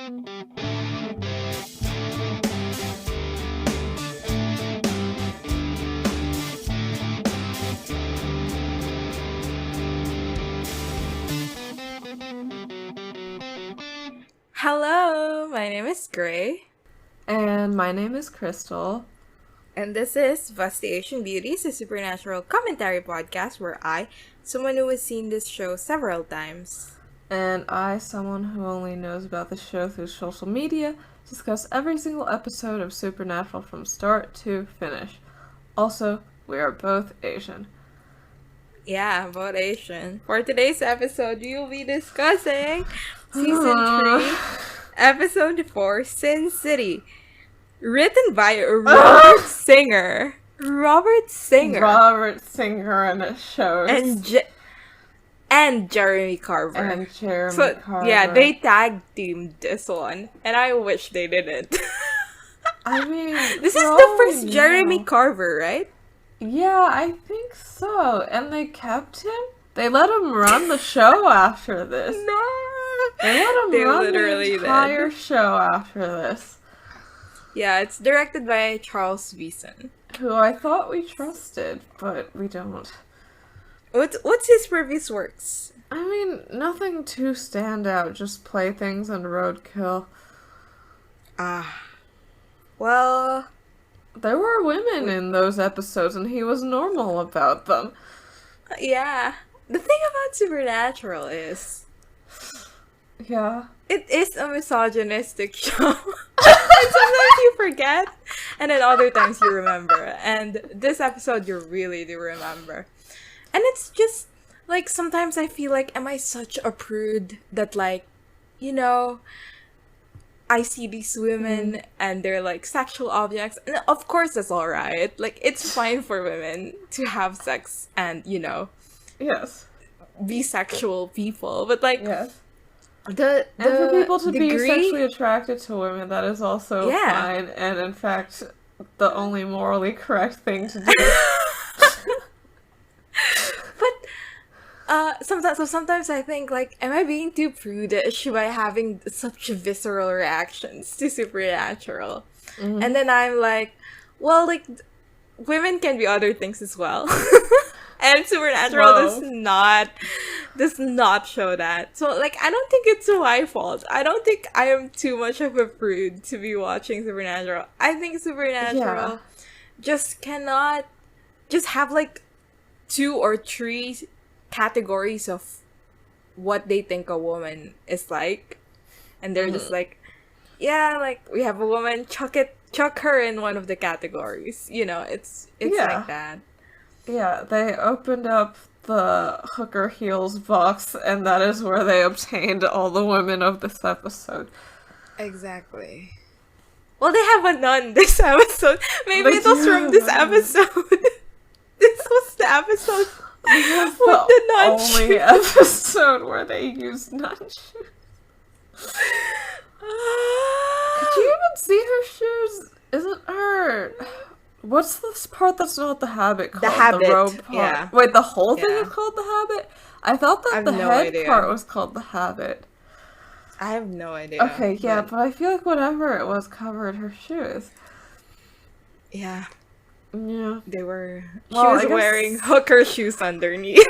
Hello, my name is Gray. And my name is Crystal. And this is Busty Asian Beauties, a supernatural commentary podcast where I, someone who has seen this show several times, And I, someone who only knows about the show through social media, discuss every single episode of Supernatural from start to finish. Also, we are both Asian. yeah, both Asian. For today's episode, we will be discussing Season 3, Episode 4, Sin City. Written by Robert Singer. Robert Singer. And it shows. And Jeremy Carver. And Jeremy Carver. Yeah, they tag teamed this one. And I wish they didn't. I mean, this is the first Jeremy Carver, right? Yeah, I think so. And they kept him? They let him run the show after this. No! They let him run literally the entire show after this. Yeah, it's directed by Charles Beeson. Who I thought we trusted, but we don't. What's his previous works? I mean, nothing too standout, just Playthings and Roadkill. Well... There were women in those episodes, and he was normal about them. Yeah. The thing about Supernatural is... Yeah. It is a misogynistic show. And sometimes you forget, and then other times you remember. And this episode you really do remember. And it's just, like, sometimes I feel like, am I such a prude that, like, you know, I see these women and they're, like, sexual objects. And of course that's alright. Like, it's fine for women to have sex and, you know, Yes. be sexual people. But, like... Yes. And for people to be sexually attracted to women, that is also fine, and in fact, the only morally correct thing to do. But, sometimes I think, like, am I being too prudish by having such visceral reactions to Supernatural? Mm-hmm. And then I'm like, well, like, women can be other things as well. And Supernatural does not show that. So, like, I don't think it's my fault. I don't think I am too much of a prude to be watching Supernatural. I think Supernatural just cannot just have, like, 2 or 3 categories of what they think a woman is like. And they're just like, yeah, like, we have a woman, chuck her in one of the categories. You know, it's like that. Yeah, they opened up the hooker heels box, and that is where they obtained all the women of this episode. Exactly. Well, they have a nun this episode. Maybe it was from this episode. This was the episode with the nun shoes. Only episode where they used nun shoes. Could you even see her shoes? Isn't her... What's this part that's not the habit called? The habit. The robe part. Yeah. Wait, the whole thing is called the habit? I thought that the head part was called the habit. I have no idea. Okay, yeah, but I feel like whatever it was covered her shoes. Yeah. Yeah. They were... She was wearing hooker shoes underneath.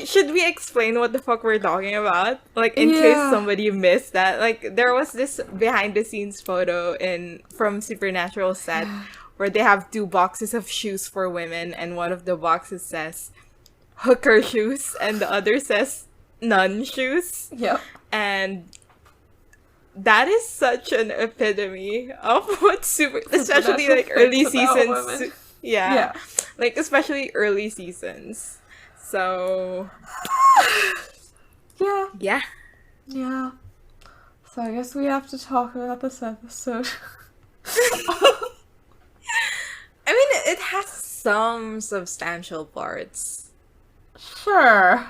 Should we explain what the fuck we're talking about? Like, in case somebody missed that. Like, there was this behind-the-scenes photo from Supernatural set where they have 2 boxes of shoes for women, and one of the boxes says hooker shoes, and the other says nun shoes. Yep. And that is such an epitome of what especially, like, early seasons... Yeah. Like, especially early seasons. So... Yeah. So I guess we have to talk about this episode. I mean, it has some substantial parts. Sure.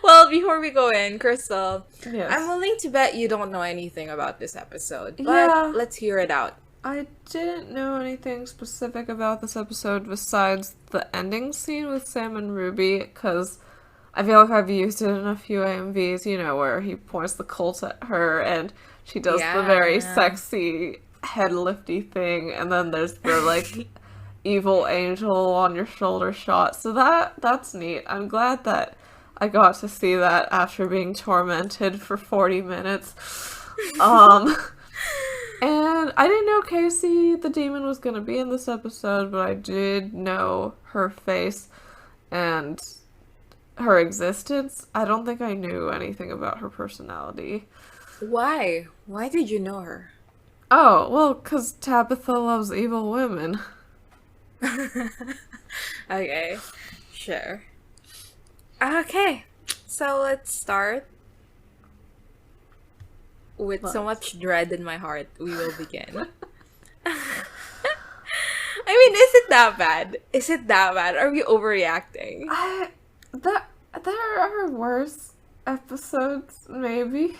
Well, before we go in, Crystal, yes. I'm willing to bet you don't know anything about this episode, but let's hear it out. I didn't know anything specific about this episode besides the ending scene with Sam and Ruby, because I feel like I've used it in a few AMVs, you know, where he points the Colt at her and she does the very Yeah. sexy head lifty thing, and then there's the like evil angel on your shoulder shot. So that's neat. I'm glad that I got to see that after being tormented for 40 minutes. Um and I didn't know Casey the demon was gonna be in this episode, but I did know her face and her existence. I don't think I knew anything about her personality. Why? Why did you know her? Oh, well, because Tabitha loves evil women. Okay, sure. Okay, so let's start. With so much dread in my heart, we will begin. I mean, is it that bad? Is it that bad? Are we overreacting? There are worse episodes, maybe.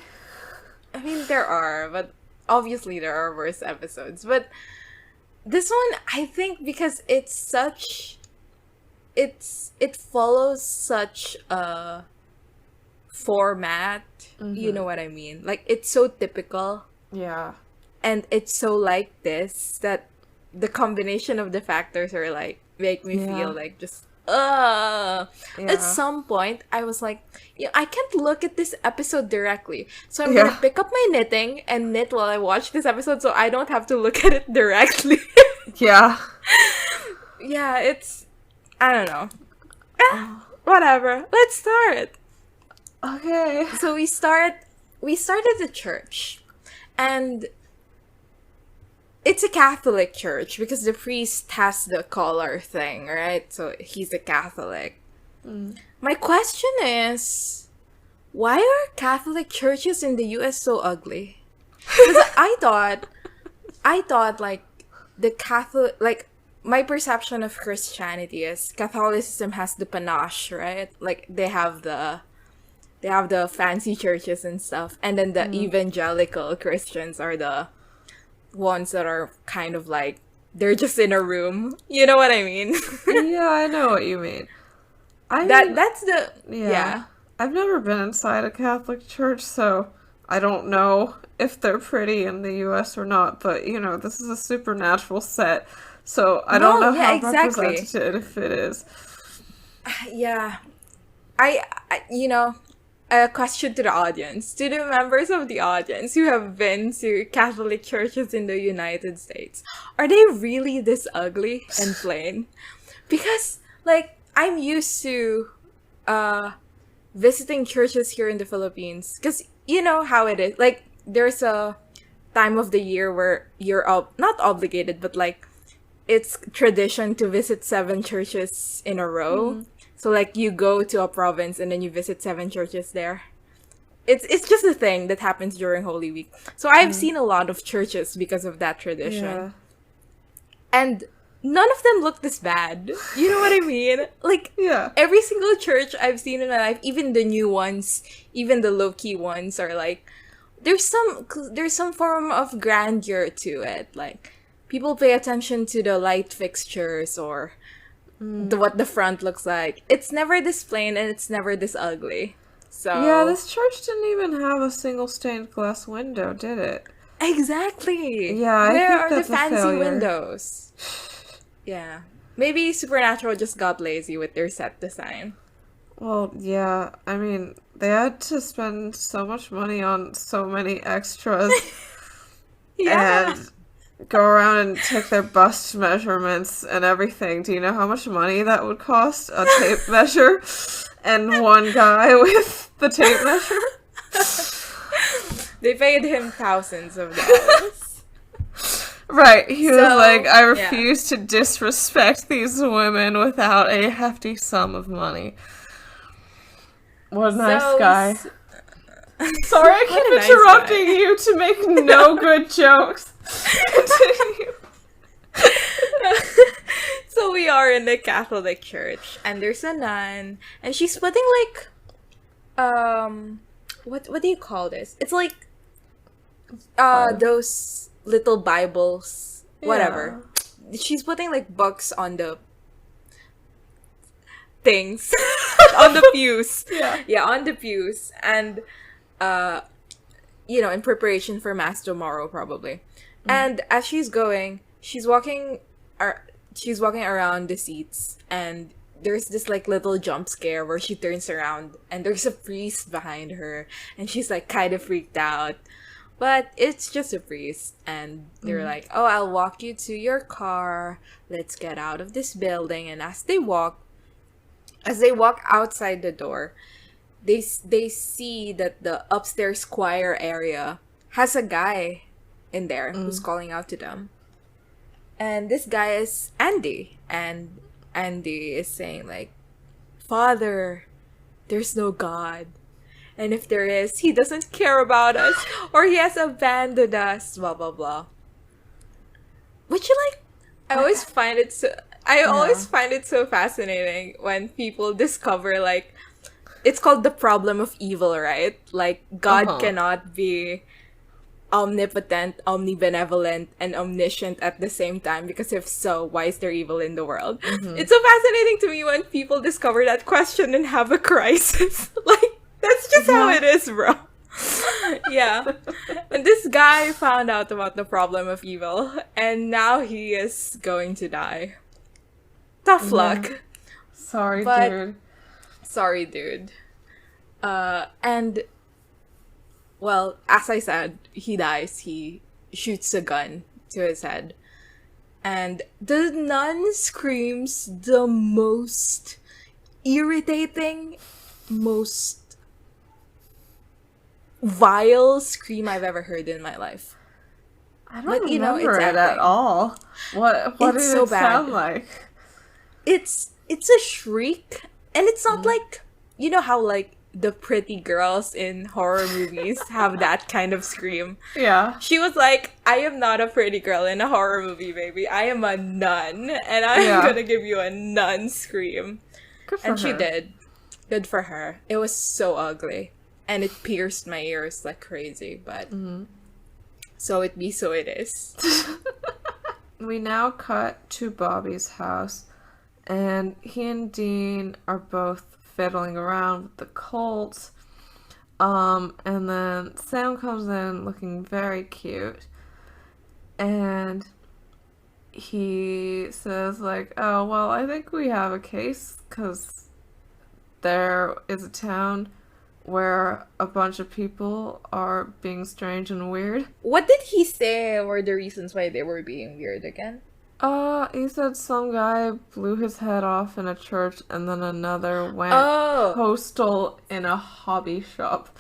I mean, there are, but obviously there are worse episodes. But this one, I think, because it follows such a format. You know what I mean? Like, it's so typical. Yeah. And it's so like this that the combination of the factors are like make me feel like just At some point I was like, yeah, I can't look at this episode directly, so I'm gonna pick up my knitting and knit while I watch this episode, so I don't have to look at it directly. Yeah. Yeah, it's, I don't know. Whatever, let's start. Okay. So we started the church, and it's a Catholic church because the priest has the collar thing, right? So he's a Catholic. My question is, why are Catholic churches in the US so ugly? Because I thought like the Catholic, like my perception of Christianity is Catholicism has the panache, right? Like they have the fancy churches and stuff, and then the evangelical Christians are the ones that are kind of like they're just in a room. You know what I mean? Yeah, I know what you mean. That's the yeah. I've never been inside a Catholic church, so I don't know if they're pretty in the US or not, but you know, this is a supernatural set, so I don't know how representative it is. Yeah. I you know, a question to the audience, to the members of the audience who have been to Catholic churches in the United States, are they really this ugly and plain? Because, like, I'm used to visiting churches here in the Philippines, because you know how it is. Like, there's a time of the year where you're not obligated, but like, it's tradition to visit 7 churches in a row. So, like, you go to a province and then you visit 7 churches there. It's just a thing that happens during Holy Week. So, I've seen a lot of churches because of that tradition. Yeah. And none of them look this bad. You know what I mean? Like, every single church I've seen in my life, even the new ones, even the low-key ones, are like, there's some form of grandeur to it. Like, people pay attention to the light fixtures or what the front looks like. It's never this plain and it's never this ugly. So yeah, this church didn't even have a single stained glass window, did it? Exactly. Yeah, where I think are that's the fancy a failure. windows? Yeah, maybe Supernatural just got lazy with their set design. Well, yeah, I mean, they had to spend so much money on so many extras. Yeah. And go around and take their bust measurements and everything. Do you know how much money that would cost? A tape measure and one guy with the tape measure? They paid him thousands of dollars. Right, he was like, I refuse to disrespect these women without a hefty sum of money. What a nice guy. Sorry, I keep interrupting you to make no good jokes. Continue. So we are in the Catholic church, and there's a nun, and she's putting like, what do you call this? It's like, those little Bibles, whatever. She's putting like books on the things. on the pews. Yeah. Yeah, on the pews. And, in preparation for Mass tomorrow, probably. And as she's going, she's walking around the seats, and there's this like little jump scare where she turns around and there's a priest behind her, and she's like kind of freaked out. But it's just a priest, and they're like, "Oh, I'll walk you to your car. Let's get out of this building." And as they walk outside the door, they see that the upstairs choir area has a guy in there who's calling out to them. And this guy is Andy, and Andy is saying like, "Father, there's no God. And if there is, he doesn't care about us, or he has abandoned us, blah, blah, blah." Which, like, I always find it so fascinating when people discover, like, it's called the problem of evil, right? Like, God cannot be omnipotent, omnibenevolent, and omniscient at the same time, because if so, why is there evil in the world? It's so fascinating to me when people discover that question and have a crisis. Like, that's just how it is, bro. Yeah. And this guy found out about the problem of evil, and now he is going to die. Tough luck. Sorry, dude. And, well, as I said, he dies. He shoots a gun to his head. And the nun screams the most irritating, most vile scream I've ever heard in my life. I don't remember it at all. What did it sound like? It's a shriek, and it's not like, you know how like the pretty girls in horror movies have that kind of scream. Yeah. She was like, "I am not a pretty girl in a horror movie, baby. I am a nun, and I'm gonna give you a nun scream." Good for her. She did. Good for her. It was so ugly. And it pierced my ears like crazy, but so it be, so it is. We now cut to Bobby's house, and he and Dean are both fiddling around with the Colt. And then Sam comes in looking very cute, and he says like, "Oh, well, I think we have a case, because there is a town where a bunch of people are being strange and weird." What did he say were the reasons why they were being weird again? He said some guy blew his head off in a church, and then another went postal in a hobby shop.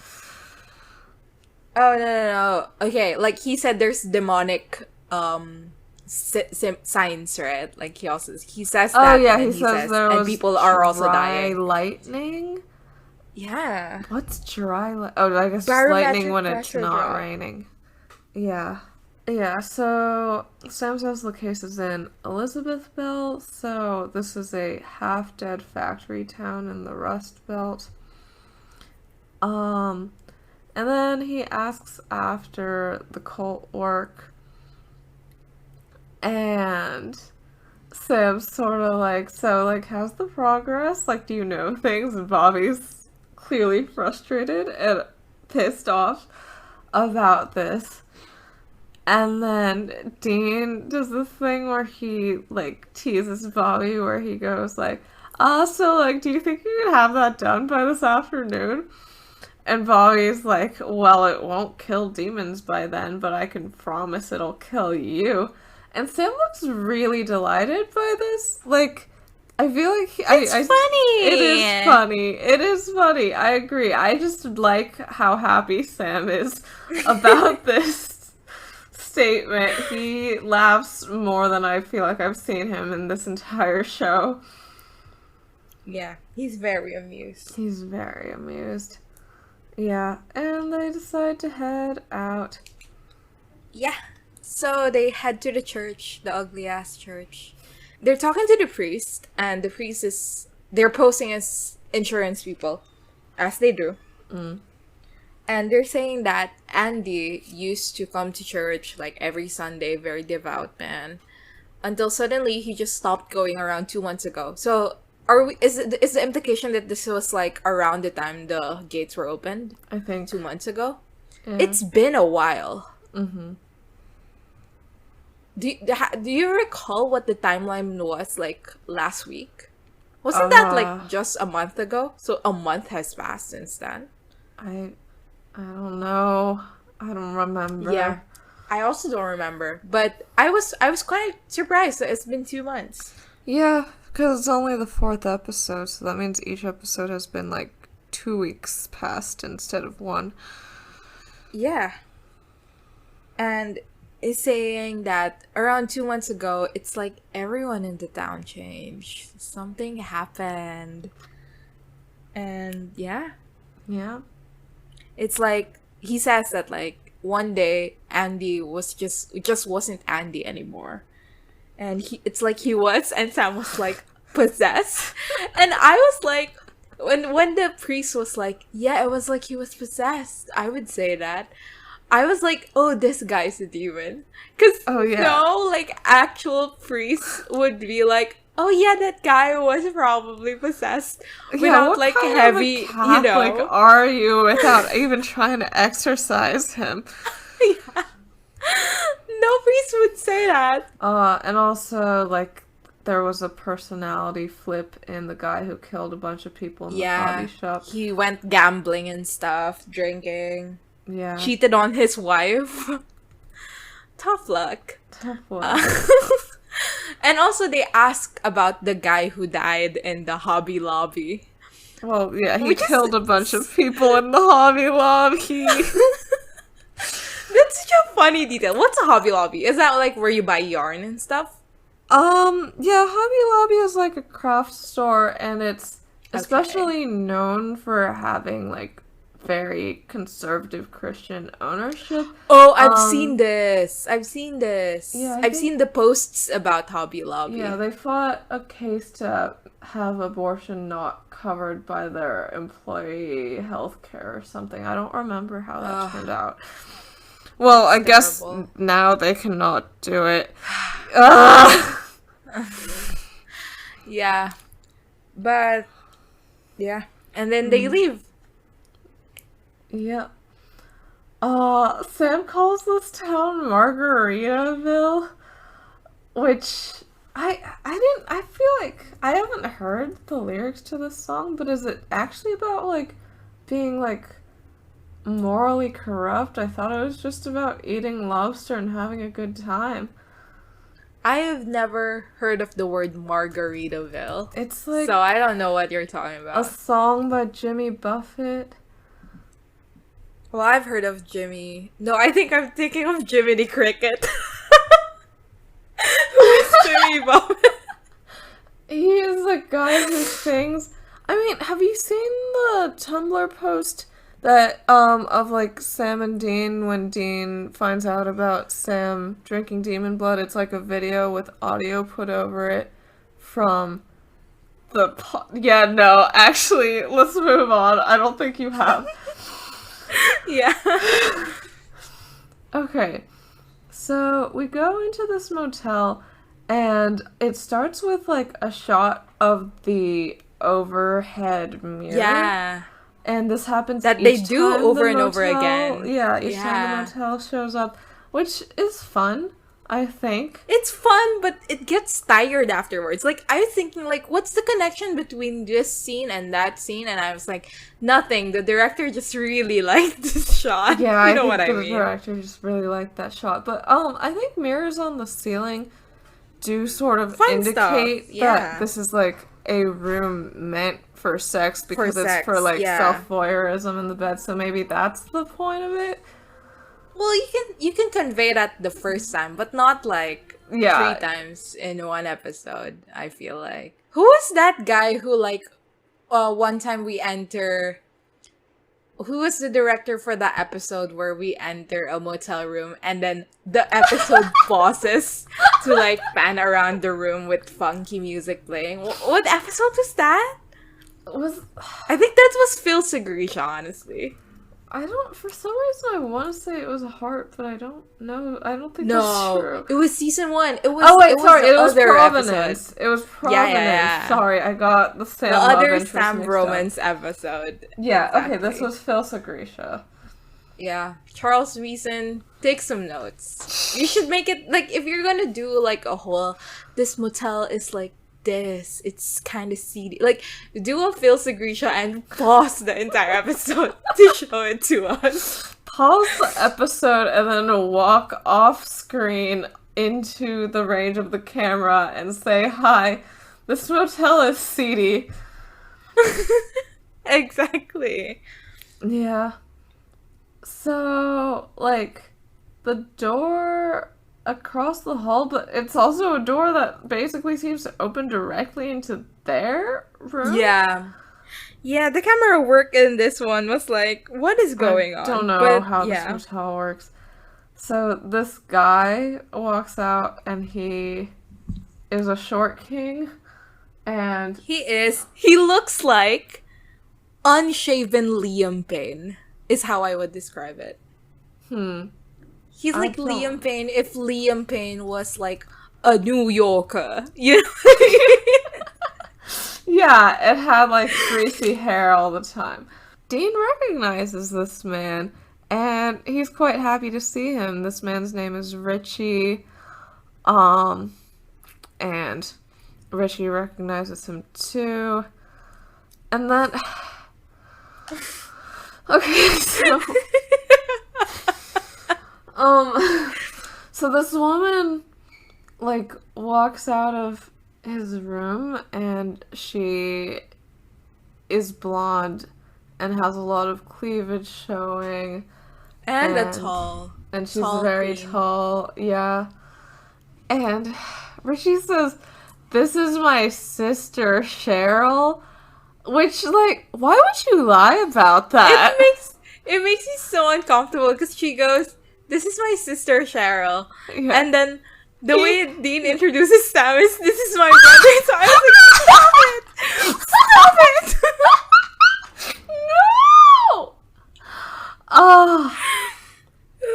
Oh, no. Okay, like he said there's demonic signs, right? Like he says that. Oh yeah, he says there was, and people are also dying. Lightning? Yeah. What's dry lightning? Oh, I guess Barometric lightning when it's not drop. raining. Yeah. Yeah, so Sam says the case is in Elizabethville, so this is a half-dead factory town in the Rust Belt. And then he asks after the cult work, and Sam's sort of like, "So, like, how's the progress? Like, do you know things?" And Bobby's clearly frustrated and pissed off about this. And then Dean does this thing where he, like, teases Bobby, where he goes, like, so, like, do you think you can have that done by this afternoon? And Bobby's like, "Well, it won't kill demons by then, but I can promise it'll kill you." And Sam looks really delighted by this. Like, I feel like It's funny. It is funny. It is funny. I agree. I just like how happy Sam is about this statement. He laughs more than I feel like I've seen him in this entire show. Yeah, he's very amused. He's very amused. Yeah, and they decide to head out. Yeah. So they head to the church, the ugly ass church. They're talking to the priest, and the priest they're posing as insurance people, as they do. And they're saying that Andy used to come to church like every Sunday, very devout man, until suddenly he just stopped going around 2 months ago. So Is the implication that this was like around the time the gates were opened? I think 2 months ago. Yeah. It's been a while. Mm-hmm. Do you recall what the timeline was like last week? Wasn't that like just a month ago? So a month has passed since then. I don't know. I don't remember. Yeah. I also don't remember. But I was quite surprised that it's been 2 months. Yeah, because it's only the 4th episode, so that means each episode has been like 2 weeks past instead of 1. Yeah. And it's saying that around 2 months ago, it's like everyone in the town changed. Something happened. And yeah. Yeah. It's like, he says that like one day Andy was just wasn't Andy anymore. And it's like he was, and Sam was like possessed. And I was like, when the priest was like, yeah, it was like he was possessed, I would say that. I was like, oh, this guy's a demon. Because, no, like, actual priests would be like, oh, yeah, that guy was probably possessed. Without, like, heavy, you know. Like, are you without even trying to exorcise him? Yeah. No priest would say that. And also, like, there was a personality flip in the guy who killed a bunch of people in the hobby shop. He went gambling and stuff, drinking. Yeah. Cheated on his wife. Tough luck. Tough luck. And also they ask about the guy who died in the Hobby Lobby. Well, yeah, he killed a bunch of people in the Hobby Lobby. That's such a funny detail. What's a Hobby Lobby? Is that like where you buy yarn and stuff? Yeah, Hobby Lobby is like a craft store, and it's especially known for having like very conservative Christian ownership. Oh, I've seen this. Yeah, I've seen the posts about Hobby Lobby. Yeah, they fought a case to have abortion not covered by their employee health care or something. I don't remember how that turned out. Well, I guess now they cannot do it. Yeah. But, yeah. And then they leave. Yeah. Sam calls this town Margaritaville, which I feel like I haven't heard the lyrics to this song, but is it actually about like being like morally corrupt? I thought it was just about eating lobster and having a good time. I have never heard of the word Margaritaville. It's like, so I don't know what you're talking about. A song by Jimmy Buffett. Well, I've heard of Jimmy. No, I think I'm thinking of Jiminy Cricket. Who is Jimmy Buffett? He is a guy who sings. I mean, have you seen the Tumblr post that of like Sam and Dean when Dean finds out about Sam drinking demon blood? It's like a video with audio put over it from the yeah, no, actually, let's move on. I don't think you have. Yeah. Okay. So we go into this motel and it starts with like a shot of the overhead mirror. Yeah. And this happens that they do over and over again. Yeah, each time the motel shows up, which is fun, I think. It's fun, but it gets tired afterwards. Like, I was thinking, like, what's the connection between this scene and that scene? And I was like, nothing. The director just really liked this shot. Yeah, you know what I mean. The director just really liked that shot. But I think mirrors on the ceiling do sort of indicate that this is like a room meant for sex because it's for like self-voyeurism in the bed. So maybe that's the point of it. Well, you can convey that the first time, but not like 3 times in one episode, I feel like. Who was that guy who like one time we enter... Who was the director for that episode where we enter a motel room and then the episode pauses to like pan around the room with funky music playing? What episode was that? I think that was Phil Segrisha, honestly. I don't, for some reason I want to say it was a heart, but I don't know. I don't think that's No, true. it was season 1. It was. Oh wait, it was sorry, the it was other Provenance. episode. It was Yeah, Provenance. yeah. Sorry, I got the Sam The love other interest Sam mixed romance up. episode. Yeah, okay, this Exactly. was Phil Sagrisha. Yeah, Charles Reason, take some notes. You should make it, like, if you're gonna do, like, a whole, this motel is like this, it's kind of seedy. Like, do a Phil Sagrisha and pause the entire episode to show it to us. Pause the episode and then walk off screen into the range of the camera and say, "Hi, this motel is seedy." Exactly. Yeah. So, like, the door across the hall, but it's also a door that basically seems to open directly into their room. Yeah. Yeah, the camera work in this one was like, what is going on? I don't know But, how this motel works. So this guy walks out and he is a short king, and He looks like unshaven Liam Payne, is how I would describe it. He's like don't- Liam Payne if Liam Payne was like a New Yorker. You know? yeah, it had like greasy hair all the time. Dean recognizes this man, and he's quite happy to see him. This man's name is Richie, and Richie recognizes him too. And then, okay, so this woman, like, walks out of his room, and she is blonde and has a lot of cleavage showing. And a And- tall. And she's Tall very queen. tall, yeah. And Richie says, "This is my sister, Cheryl." Which, like, why would you lie about that? It makes me so uncomfortable because she goes, "This is my sister Cheryl," Yeah. and then the way Dean introduces Sam is, "This is my brother." So I was like, "Stop it! Stop it!" No! Oh.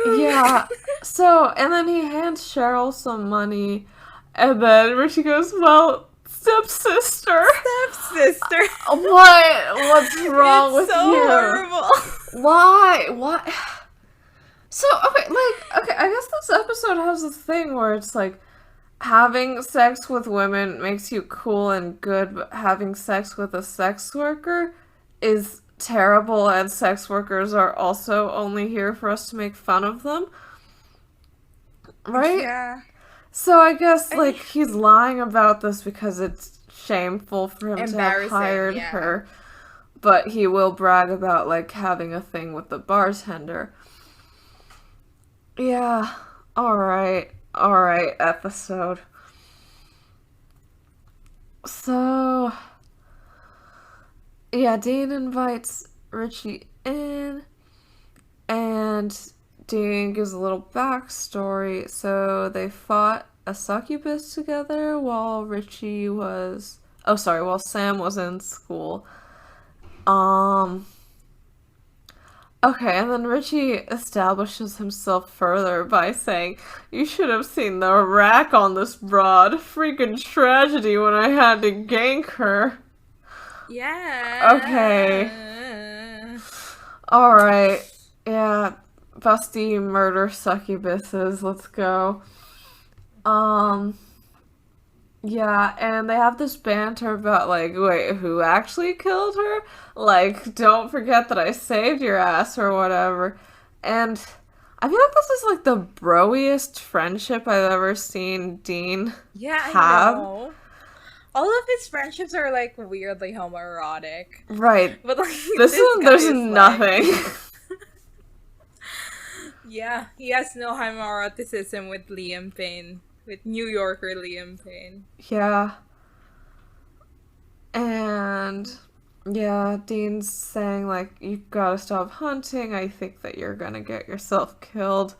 Yeah. So, and then he hands Cheryl some money, and then Richie goes, "Well, stepsister." Stepsister. What's wrong with It's so you? horrible. Why? So, okay, I guess this episode has a thing where it's like, having sex with women makes you cool and good, but having sex with a sex worker is terrible, and sex workers are also only here for us to make fun of them. Right? Yeah. So I guess, like, he's lying about this because it's shameful for him to have Embarrassing, hired yeah. her, but he will brag about, like, having a thing with the bartender. Yeah, alright, episode. So, yeah, Dean invites Richie in, and Dean gives a little backstory. So they fought a succubus together while while Sam was in school. Okay, and then Richie establishes himself further by saying, "You should have seen the rack on this broad. Freaking tragedy when I had to gank her." Yeah. Okay. Alright. Yeah. Busty murder succubuses. Let's go. Yeah, and they have this banter about, like, wait, who actually killed her? Like, don't forget that I saved your ass or whatever. And I feel like this is, like, the broiest friendship I've ever seen Dean Yeah, I have. know. All of his friendships are like weirdly homoerotic. Right. But like This one, guy there's is, like- nothing. Yeah, he has no homoeroticism with Liam Payne. With New Yorker Liam Payne. Yeah. And yeah, Dean's saying, like, you gotta stop hunting. I think that you're gonna get yourself killed,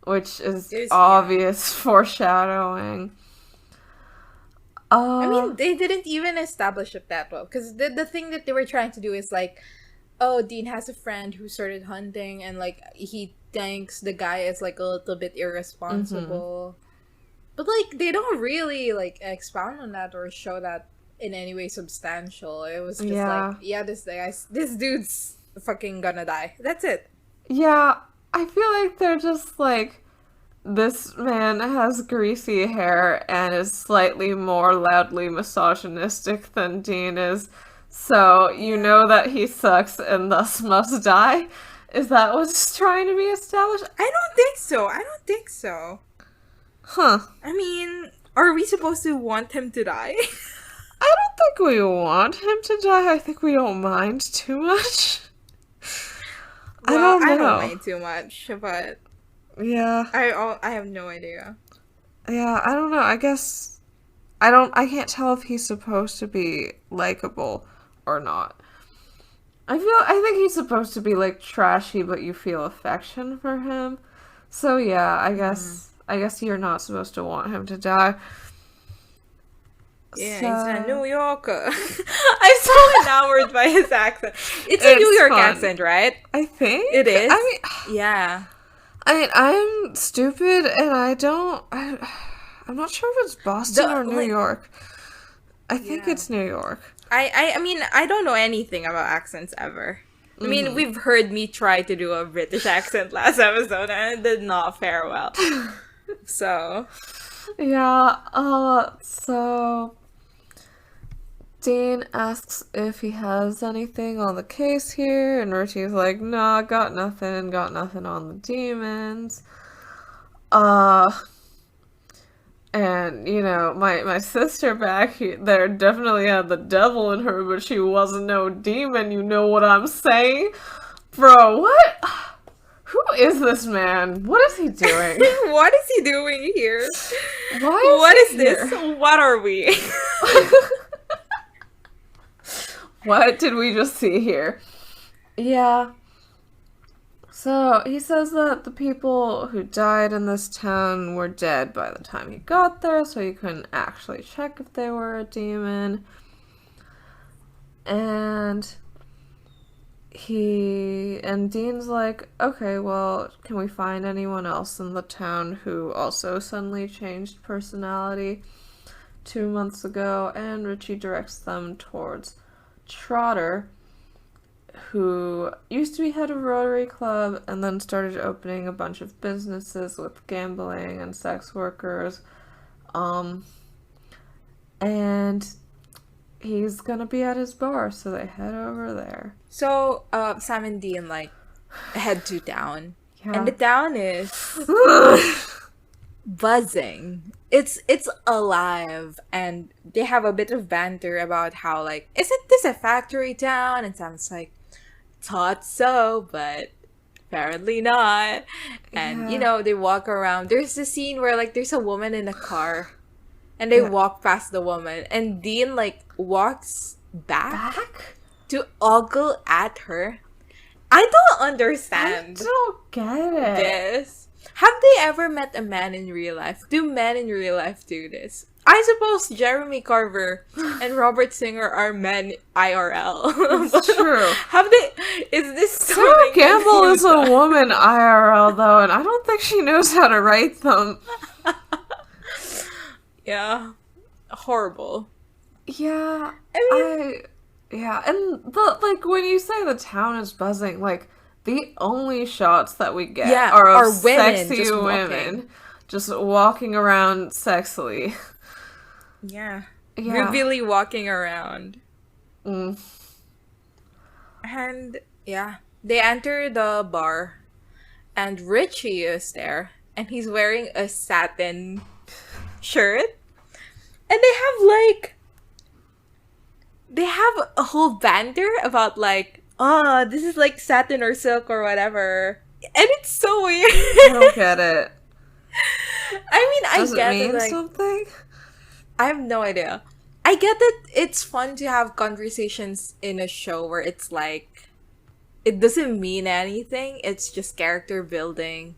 which is obvious foreshadowing. I mean, they didn't even establish it that well. Because the thing that they were trying to do is, like, oh, Dean has a friend who started hunting, and like he thinks the guy is like a little bit irresponsible. But like they don't really like expound on that or show that in any way substantial. It was just Yeah. like, yeah, this dude's fucking gonna die. That's it. Yeah, I feel like they're just like, this man has greasy hair and is slightly more loudly misogynistic than Dean is, so you know that he sucks and thus must die? Is that what's trying to be established? I don't think so. I don't think so. Huh. I mean, are we supposed to want him to die? I don't think we want him to die. I think we don't mind too much. I don't know. I don't mind too much, but Yeah. I have no idea. Yeah, I don't know. I guess I can't tell if he's supposed to be likable or not. I think he's supposed to be like trashy, but you feel affection for him. So yeah, I guess you're not supposed to want him to die. Yeah, So- he's a New Yorker. I'm so enamored by his accent. It's a It's New York fun. accent, right? I think It is? I mean, Yeah. I'm stupid and I'm not sure if it's Boston or New York. I think Yeah. it's New York. I mean, I don't know anything about accents ever. I mean, we've heard me try to do a British accent last episode and it did not fare well. So, Yeah, so Dean asks if he has anything on the case here, and Richie's like, nah, got nothing on the demons. And, you know, my sister back there definitely had the devil in her, but she wasn't no demon, you know what I'm saying? Bro, what? Who is this man? What is he doing? what is he doing here? Why What is is he this? here? What are we? What did we just see here? Yeah. So, he says that the people who died in this town were dead by the time he got there, so he couldn't actually check if they were a demon. And Dean's like, okay, well, can we find anyone else in the town who also suddenly changed personality 2 months ago? And Richie directs them towards Trotter, who used to be head of Rotary Club and then started opening a bunch of businesses with gambling and sex workers. And he's gonna be at his bar, so they head over there. So, Sam and Dean, like, head to town. Yeah. And the town is buzzing. It's alive, and they have a bit of banter about how, like, isn't this a factory town? And Sam's like, thought so, but apparently not. And, Yeah. you know, they walk around. There's the scene where, like, there's a woman in a car, and they Yeah. walk past the woman, and Dean, like, walks back to ogle at her. I don't I understand don't get it. this. Have they ever met a man in real life? Do men in real life do this? I suppose Jeremy Carver and Robert Singer are men IRL. It's true. Have they? Is this Sarah something Campbell that is a woman IRL, though, and I don't think she knows how to write them. Yeah, horrible. Yeah, I yeah, and when you say the town is buzzing, like, the only shots that we get Yeah, are are of women sexy just women just walking around sexily. Yeah, Yeah. really walking around, Mm. and yeah, they enter the bar, and Richie is there, and he's wearing a satin shirt, and they have a whole banter about, like, oh, this is like satin or silk or whatever, and it's so weird. I don't get it. I mean, Does I it get mean it, like, something? I have no idea. I get that it's fun to have conversations in a show where it's like, it doesn't mean anything, it's just character building.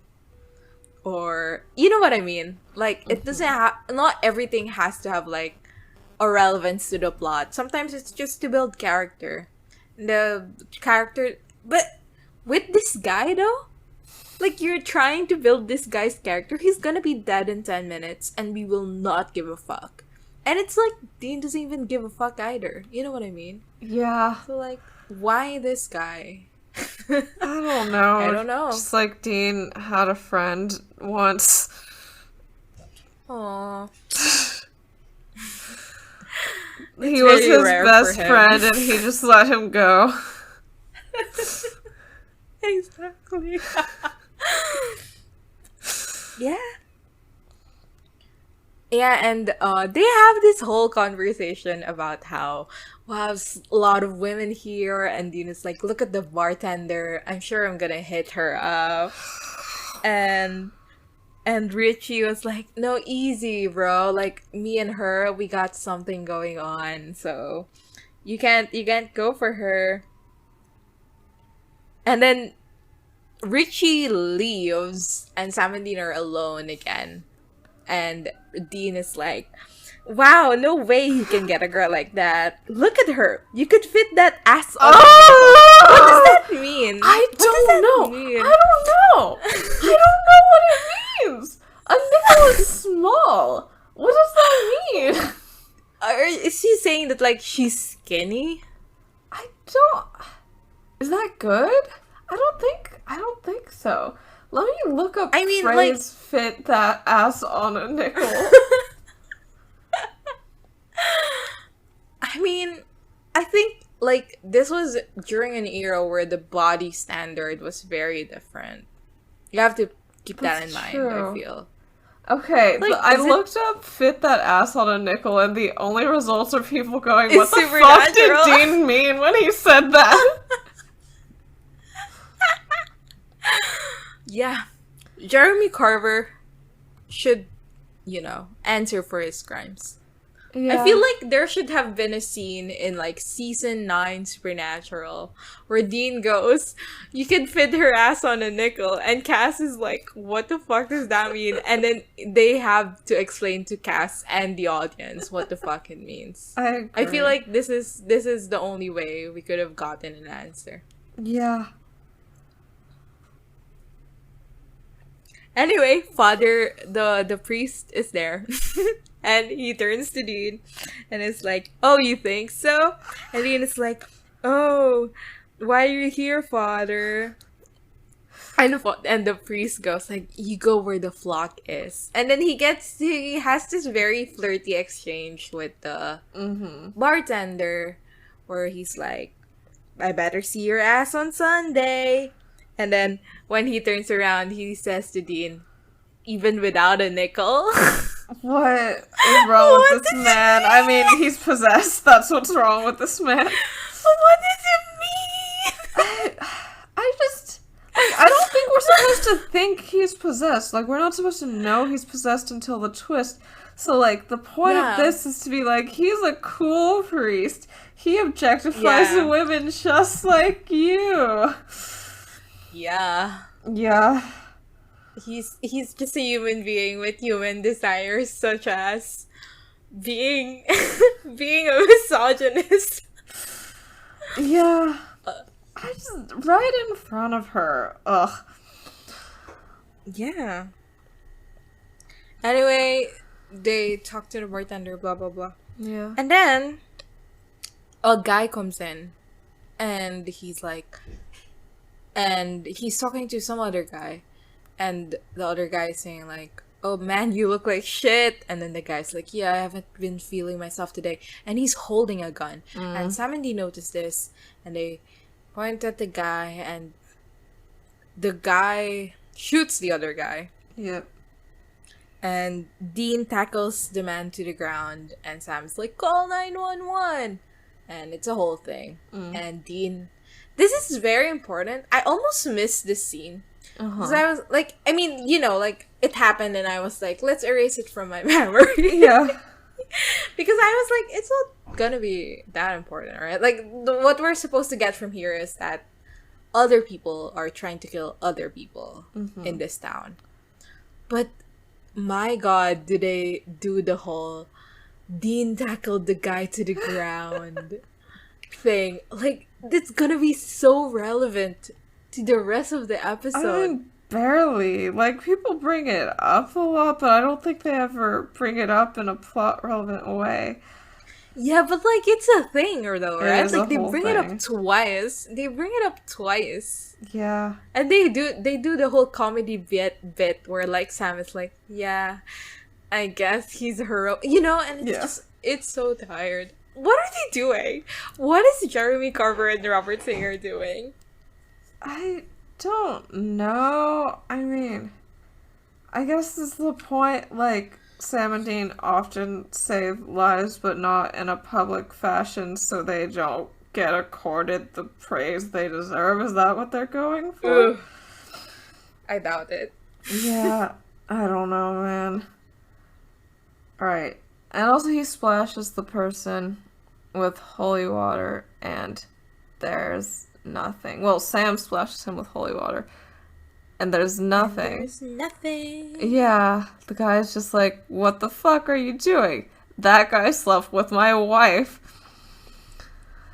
Or, you know what I mean? Like, it doesn't have, not everything has to have, like, a relevance to the plot. Sometimes it's just to build character. The character, but with this guy though, like you're trying to build this guy's character, he's gonna be dead in 10 minutes and we will not give a fuck. And it's like Dean doesn't even give a fuck either. You know what I mean? Yeah. So like, why this guy? I don't know. I don't know. Just like Dean had a friend once. Aww. He was his rare best for him. friend and he just let him go. Exactly. Yeah. Yeah, and they have this whole conversation about how, wow, there's a lot of women here, and Dean is like, look at the bartender. I'm sure I'm gonna hit her up. And Richie was like, no, easy, bro. Like, me and her, we got something going on, so you can't go for her. And then Richie leaves, and Sam and Dean are alone again. And Dean is like, wow, no way you can get a girl like that. Look at her. You could fit that ass on the nipple. What does that mean? I don't know. Mean? I don't know. I don't know what it means. A nipple is small. What does that mean? Or is she saying that, like, she's skinny? I don't... Is that good? I don't think so. Let me look up phrase like... fit that ass on a nickel. I mean, I think, like, this was during an era where the body standard was very different. You have to keep that in mind, I feel. Okay, like, I looked up fit that ass on a nickel and the only results are people going, what the fuck did Dean mean when he said that? Yeah. Jeremy Carver should, answer for his crimes. Yeah. I feel like there should have been a scene in, like, season 9 Supernatural where Dean goes, you can fit her ass on a nickel, and Cass is like, what the fuck does that mean? And then they have to explain to Cass and the audience what the fuck it means. I agree. I feel like this is the only way we could have gotten an answer. Yeah. Anyway, Father, the priest is there. And he turns to Dean and is like, oh, you think so? And Dean is like, oh, why are you here, Father? And the priest goes like, you go where the flock is. And then he has this very flirty exchange with the bartender where he's like, I better see your ass on Sunday. And then when he turns around, he says to Dean, even without a nickel? What is wrong with this man? I mean, he's possessed. That's what's wrong with this man. What does it mean? I just... I don't think we're supposed to think he's possessed. Like, we're not supposed to know he's possessed until the twist. So, like, the point of this is to be like, he's a cool priest. He objectifies women just like you. Yeah. Yeah. He's just a human being with human desires, such as being a misogynist. Yeah. I just right in front of her. Ugh. Yeah. Anyway, they talk to the bartender, blah blah blah. Yeah. And then a guy comes in and he's talking to some other guy. And the other guy is saying like, oh man, you look like shit. And then the guy's like, yeah, I haven't been feeling myself today. And he's holding a gun. And Sam and Dean notice this. And they point at the guy. And the guy shoots the other guy. Yep. And Dean tackles the man to the ground. And Sam's like, call 911. And it's a whole thing. And Dean... This is very important. I almost missed this scene. Because I was like, I mean, like, it happened and I was like, let's erase it from my memory. Yeah. Because I was like, it's not gonna be that important, right? Like, what we're supposed to get from here is that other people are trying to kill other people in this town. But, my god, do they do the whole Dean tackled the guy to the ground. thing, like, it's gonna be so relevant to the rest of the I episode. mean, barely. Like, people bring it up a lot, but I don't think they ever bring it up in a plot relevant way. Yeah, but like it's a thing, or though, It right? is a Like they whole bring it up thing. twice. They bring it up twice. Yeah. And they do the whole comedy bit where like Sam is like, yeah, I guess he's a hero, and it's Yeah. just it's so tired. What are they doing? What is Jeremy Carver and Robert Singer doing? I don't know. I mean, I guess this is the point, like, Sam and Dean often save lives, but not in a public fashion, so they don't get accorded the praise they deserve. Is that what they're going for? Ugh, I doubt it. Yeah, I don't know, man. Alright. And also he splashes the person with holy water, and there's nothing. Well, Sam splashes him with holy water, and there's nothing. There's nothing. Yeah, the guy's just like, what the fuck are you doing? That guy slept with my wife.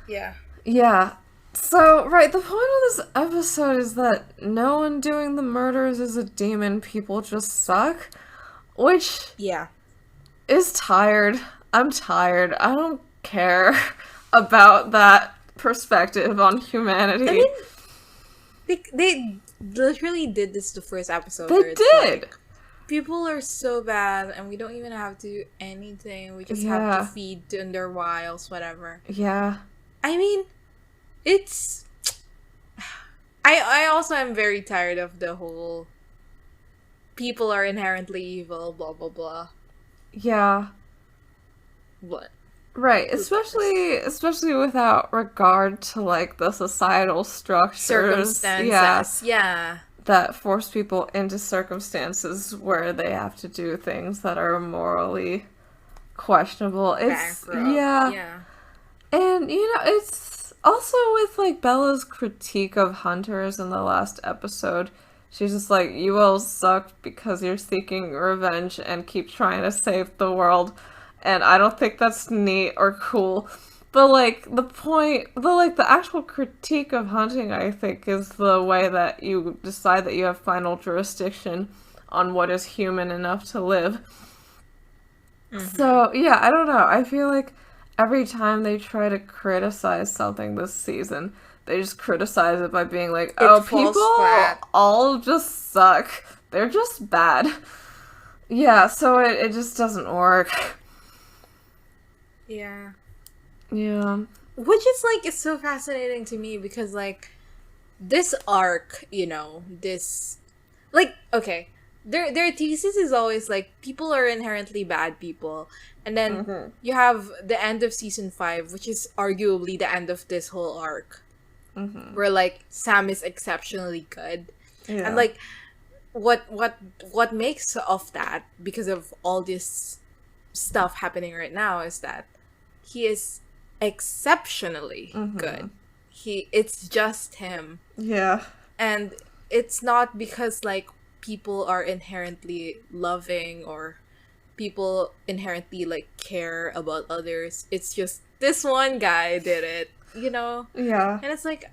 Yeah. Yeah. So, right, the point of this episode is that no one doing the murders is a demon, people just suck. Which Yeah. is tired. I'm tired. I don't care about that perspective on humanity. I mean, they literally did this the first episode. They where it's did! like, people are so bad, and we don't even have to do anything. We just Yeah. have to feed in their wiles, whatever. Yeah. I mean, it's. I also am very tired of the whole. People are inherently evil, blah blah blah. Yeah. What? Right, especially without regard to like the societal structures, Circumstances. Yeah. that force people into circumstances where they have to do things that are morally questionable. It's Bankrupt. yeah. Yeah. And it's also with like Bella's critique of hunters in the last episode. She's just like, you all suck because you're seeking revenge and keep trying to save the world. And I don't think that's neat or cool. But like the actual critique of hunting, I think, is the way that you decide that you have final jurisdiction on what is human enough to live. Mm-hmm. So yeah, I don't know. I feel like every time they try to criticize something this season, they just criticize it by being like, oh, people all just suck. They're just bad. Yeah, so it just doesn't work. Yeah. Yeah. Which is like, it's so fascinating to me because like this arc, this like, okay, their thesis is always like people are inherently bad people. And then you have the end of season 5, which is arguably the end of this whole arc. Where like Sam is exceptionally good. Yeah. And like what makes of that, because of all this stuff happening right now, is that he is exceptionally good. It's just him. Yeah. And it's not because like people are inherently loving or people inherently like care about others. It's just this one guy did it, Yeah. And it's like,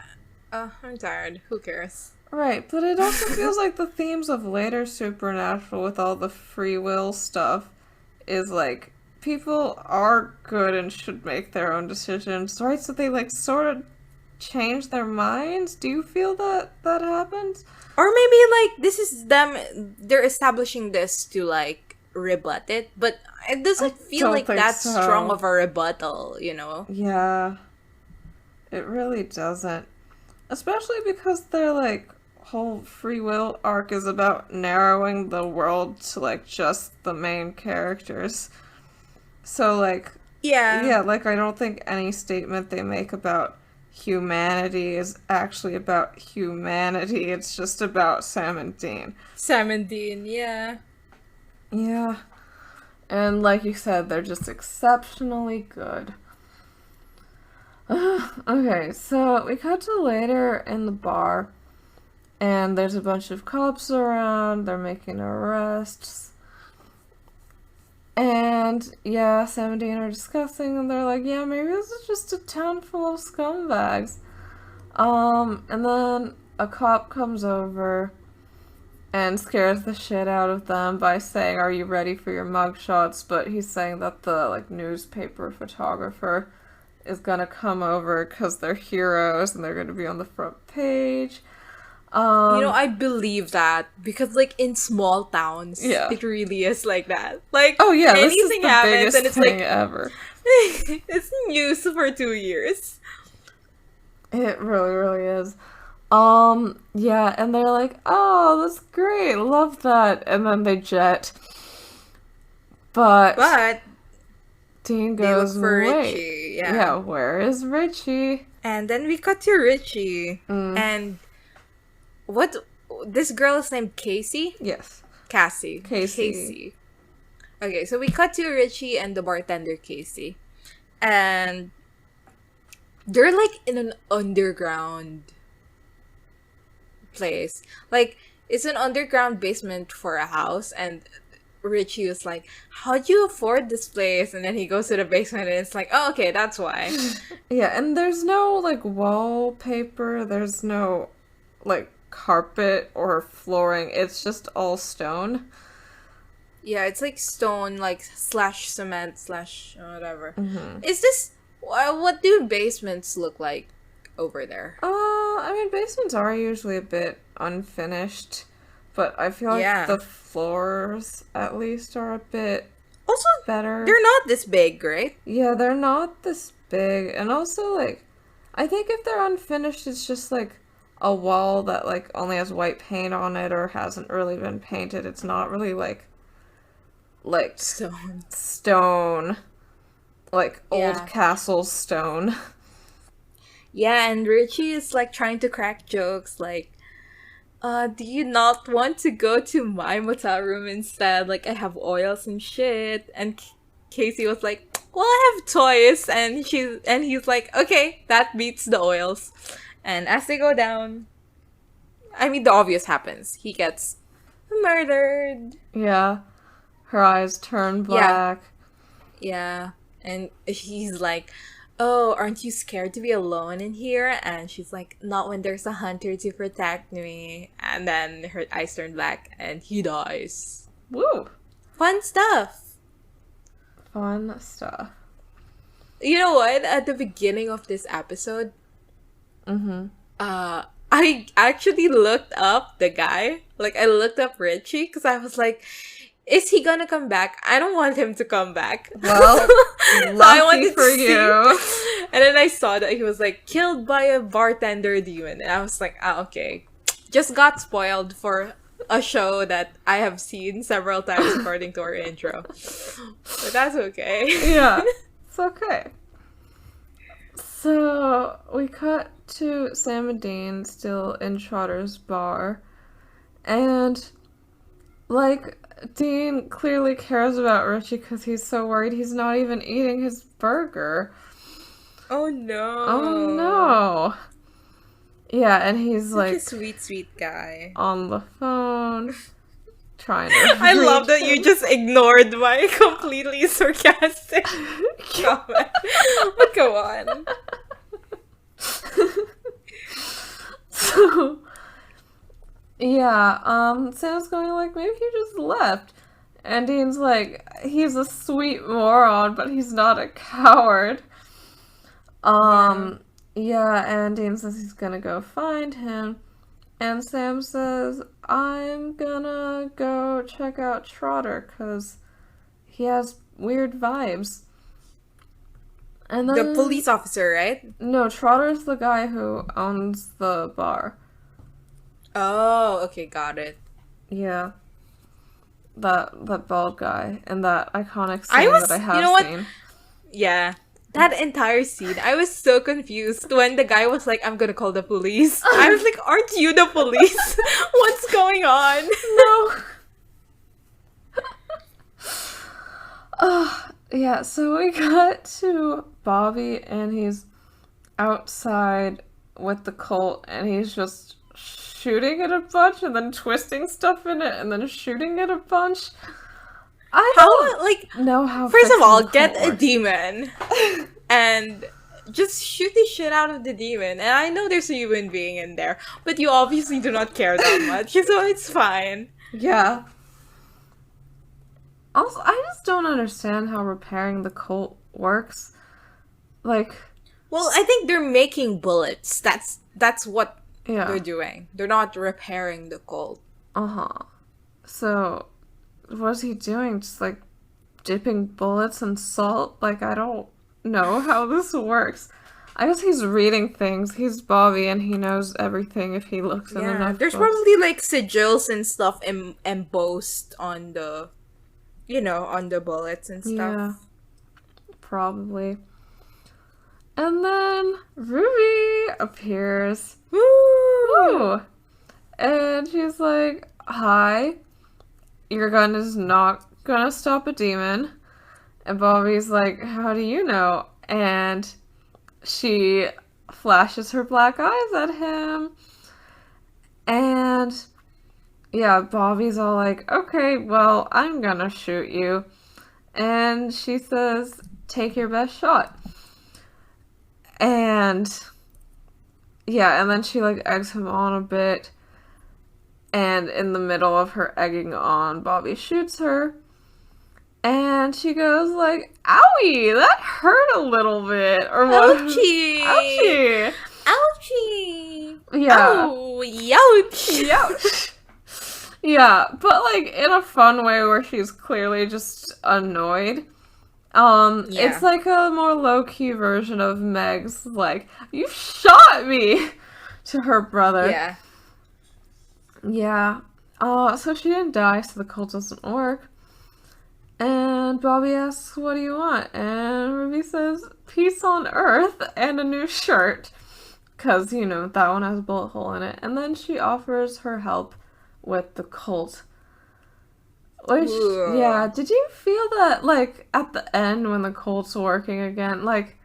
I'm tired. Who cares? Right, but it also feels like the themes of later Supernatural with all the free will stuff is like people are good and should make their own decisions, right? So they like sort of change their minds. Do you feel that happens? Or maybe like this is they're establishing this to like rebut it, but it doesn't feel like that strong of a rebuttal, Yeah. It really doesn't. Especially because their like whole free will arc is about narrowing the world to like just the main characters. So like yeah, like I don't think any statement they make about humanity is actually about humanity. It's just about Sam and Dean. Sam and Dean, yeah. Yeah. And like you said, they're just exceptionally good. Okay, so we cut to later in the bar, and there's a bunch of cops around, they're making arrests. And yeah, Sam and Dean are discussing, and they're like, yeah, maybe this is just a town full of scumbags. And then a cop comes over and scares the shit out of them by saying, "Are you ready for your mugshots?" But he's saying that the newspaper photographer is gonna come over because they're heroes and they're gonna be on the front page. I believe that because, like, in small towns, Yeah. it really is like that. Like, Oh yeah, this is anything the happens biggest and it's thing like ever. it's news for 2 years. It really, really is. Yeah, and they're like, "Oh, that's great, love that," and then they jet. But Dean they look goes, for "Wait, Richie, yeah, where is Richie?" And then we cut to Richie, and what? This girl is named Casey. Yes, Cassie. Casey. Okay, so we cut to Richie and the bartender Casey, and they're like in an underground place. Like, it's an underground basement for a house, and Richie was like, "How'd you afford this place?" And then he goes to the basement, and it's like, "Oh, okay, that's why." Yeah, and there's no like wallpaper. There's no like carpet or flooring. It's just all stone. Yeah, it's like stone, like slash cement slash whatever. Is this what do basements look like over there? I mean, basements are usually a bit unfinished, but I feel like Yeah. the floors at least are a bit Also, better. they're not this big, right? Yeah, they're not this big, and also like, I think if they're unfinished, it's just like a wall that like only has white paint on it or hasn't really been painted. It's not really like stone, like old Yeah. castle stone. Yeah, and Richie is like trying to crack jokes like, do you not want to go to my motel room instead? Like, I have oils and shit. And Casey was like, well, I have toys. And he's like, okay, that beats the oils. And as they go down, I mean, the obvious happens. He gets murdered. Yeah, her eyes turn black. Yeah. And he's like, oh, aren't you scared to be alone in here? And she's like, not when there's a hunter to protect me. And then her eyes turn black and he dies. Woo! Fun stuff. Fun stuff. You know what? At the beginning of this episode, I actually looked up the guy. Like, I looked up Richie because I was like, is he gonna come back? I don't want him to come back. Well, So I lucky wanted for to see. you. And then I saw that he was like killed by a bartender demon. And I was like, okay. Just got spoiled for a show that I have seen several times according to our intro. But that's okay. Yeah, it's okay. So we cut to Sam and Dean still in Trotter's bar, and like Dean clearly cares about Richie because he's so worried he's not even eating his burger. Oh no. Oh no. Yeah, and he's Such like a sweet, sweet guy. on the phone trying to I love reach that you him. just ignored my completely sarcastic comment. But go on. So yeah, Sam's going like, maybe he just left. And Dean's like, he's a sweet moron, but he's not a coward. Yeah, and Dean says he's gonna go find him. And Sam says, I'm gonna go check out Trotter, because he has weird vibes. And then... The police officer, right? No, Trotter's the guy who owns the bar. Oh, okay, got it. Yeah. That bald guy and that iconic scene that I have seen. Yeah. That entire scene, I was so confused when the guy was like, I'm gonna call the police. I was like, aren't you the police? What's going on? No. Yeah, so we got to Bobby and he's outside with the Colt and he's just shooting it a bunch and then twisting stuff in it and then shooting it a bunch. I How, like, don't know how. first of all, fixing the get cult a works. demon and just shoot the shit out of the demon. And I know there's a human being in there, but you obviously do not care that much, so it's fine. Yeah. Also, I just don't understand how repairing the cult works. Like, Well, I think they're making bullets. That's what yeah. they're doing. They're not repairing the cult. Uh-huh. So, what's he doing? Just, like, dipping bullets in salt? Like, I don't know how this works. I guess he's reading things. He's Bobby, and he knows everything if he looks in Yeah, enough there's books. probably like sigils and stuff embossed on the, on the bullets and stuff. Yeah, probably. And then Ruby appears. Woo! Woo! And she's like, "Hi, your gun is not gonna stop a demon." And Bobby's like, "How do you know?" And she flashes her black eyes at him. And yeah, Bobby's all like, "Okay, well, I'm gonna shoot you." And she says, "Take your best shot." And yeah, and then she like eggs him on a bit. And in the middle of her egging on, Bobby shoots her. And she goes like, "Owie, that hurt a little bit." Or what? Ouchie! Ouchie! Ouchie! Yeah. Oh, youch! Ouch. Yeah, but like in a fun way where she's clearly just annoyed. Yeah. It's like a more low-key version of Meg's like, "You shot me," to her brother. Yeah. Yeah. So she didn't die, so the cult doesn't work. And Bobby asks, "What do you want?" And Ruby says, "Peace on Earth and a new shirt." Because, that one has a bullet hole in it. And then she offers her help with the cult. Which, Ooh. yeah, did you feel that, like, at the end when the cult's working again, like,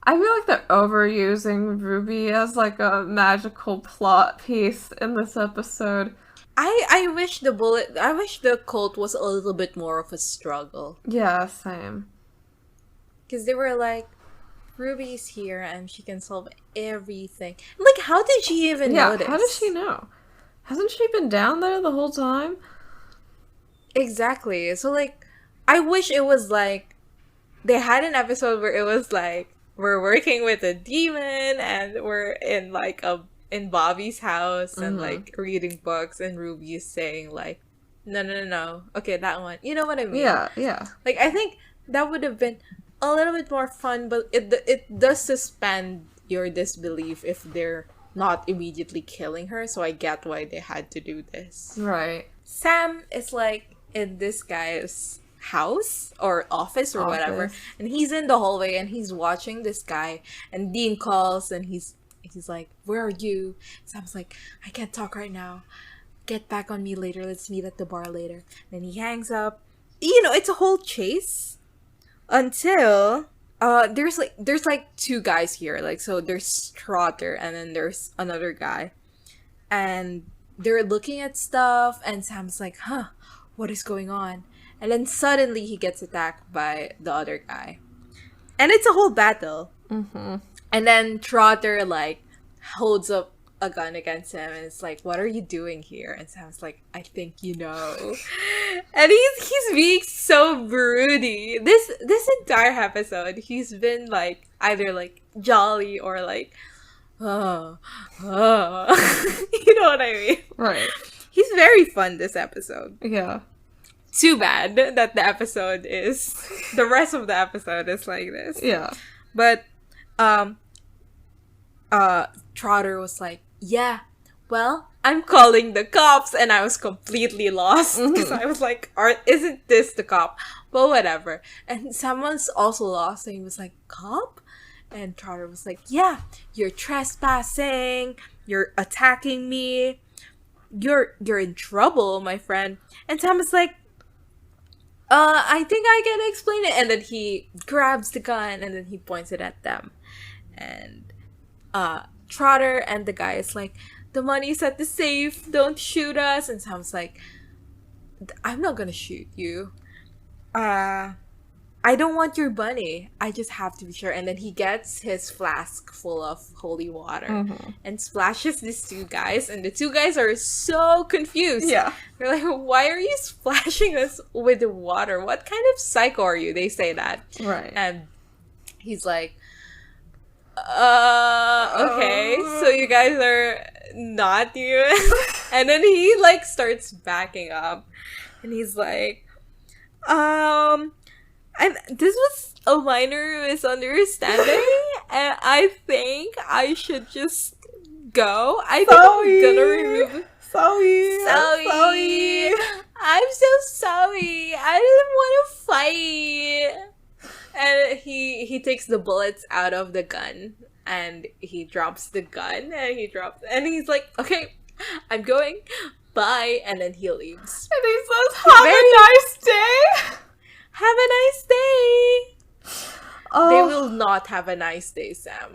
I feel like they're overusing Ruby as, like, a magical plot piece in this episode. I wish the cult was a little bit more of a struggle. Yeah, same. Because they were like, Ruby's here and she can solve everything. Like, how did she even notice? How does she know? Hasn't she been down there the whole time? Exactly. So, like, I wish it was like, they had an episode where it was like, we're working with a demon and we're in like in Bobby's house and like reading books, and Ruby is saying like, no. Okay, that one. You know what I mean? Yeah. Like, I think that would have been a little bit more fun, but it does suspend your disbelief if they're not immediately killing her, so I get why they had to do this. Right. Sam is like in this guy's house or office or whatever, and he's in the hallway and he's watching this guy, and Dean calls and he's like, "Where are you?" Sam's like, "I can't talk right now. Get back on me later. Let's meet at the bar later." Then he hangs up. It's a whole chase until there's like two guys here. Like, so there's Trotter and then there's another guy, and they're looking at stuff, and Sam's like, "Huh, what is going on?" And then suddenly he gets attacked by the other guy, and it's a whole battle. And then Trotter like holds up a gun against him, and it's like, "What are you doing here?" And Sam's like, "I think you know." And he's being so broody. This entire episode, he's been like either like jolly or like, oh. You know what I mean? Right. He's very fun this episode. Yeah. Too bad that the rest of the episode is like this. Yeah. But Trotter was like, "Yeah, well, I'm calling the cops," and I was completely lost because I was like, "Isn't this the cop?" But whatever. And someone's also lost, and he was like, "Cop?" And Trotter was like, "Yeah, you're trespassing. You're attacking me. You're in trouble, my friend." And Sam is like, I think I can explain it." And then he grabs the gun and then he points it at them. And Trotter and the guy is like, "The money's at the safe. Don't shoot us." And Sam's like, "I'm not gonna shoot you." uh, I don't want your bunny. I just have to be sure. And then he gets his flask full of holy water and splashes these two guys. And the two guys are so confused. Yeah. They're like, why are you splashing us with the water? What kind of psycho are you? They say that. Right. And he's like, okay, so you guys are not you. And then he like starts backing up. And he's like, and this was a minor misunderstanding, and I think I should just go. I think I'm gonna remove. Sorry. I'm so sorry. I didn't want to fight. And he takes the bullets out of the gun, and he drops the gun, and he's like, okay, I'm going. Bye. And then he leaves. And he says, have a nice day. Have a nice day. Oh. They will not have a nice day, Sam.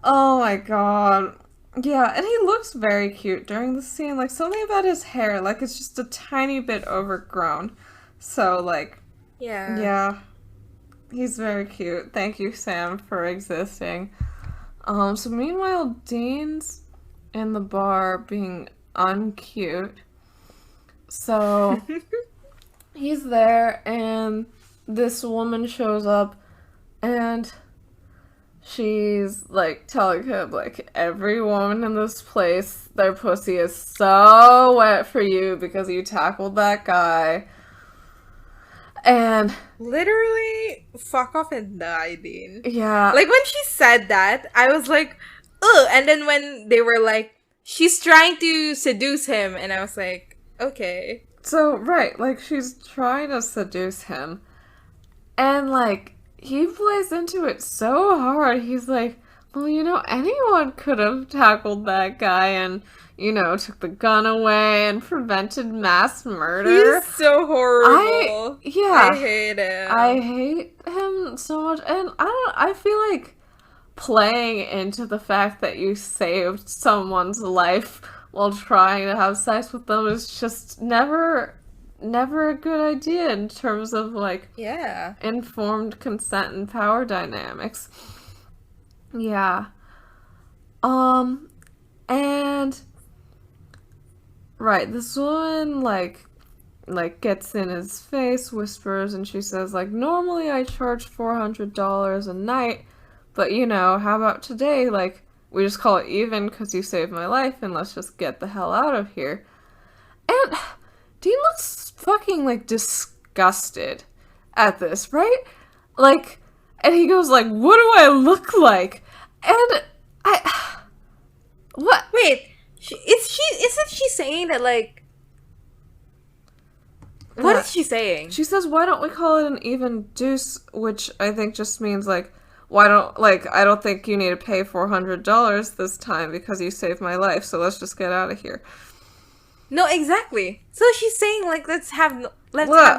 Oh my god. Yeah, and he looks very cute during the scene. Like, something about his hair, like, it's just a tiny bit overgrown. So, like, yeah. He's very cute. Thank you, Sam, for existing. So meanwhile, Dean's in the bar being uncute. So he's there, and this woman shows up, and she's like telling him, like, every woman in this place, their pussy is so wet for you because you tackled that guy. And literally, fuck off and die, Dean. Yeah. Like, when she said that, I was like, ugh. And then when they were like, she's trying to seduce him, and I was like, okay. So, right, like, she's trying to seduce him, and, like, he plays into it so hard. He's like, well, you know, anyone could have tackled that guy and, you know, took the gun away and prevented mass murder. He's so horrible. I hate him. I hate him so much, and I feel like playing into the fact that you saved someone's life while trying to have sex with them is just never a good idea in terms of, like, informed consent and power dynamics. Yeah. And right, this woman like gets in his face, whispers, and she says, like, normally I charge $400 a night, but, you know, how about today? Like, we just call it even because you saved my life, and let's just get the hell out of here. And Dean looks fucking, like, disgusted at this, right? Like, and he goes, like, what do I look like? And what? Wait, isn't she saying that, like, what is she saying? She says, why don't we call it an even deuce, which I think just means, like, I don't think you need to pay $400 this time because you saved my life, so let's just get out of here. No, exactly. So she's saying, like, let's have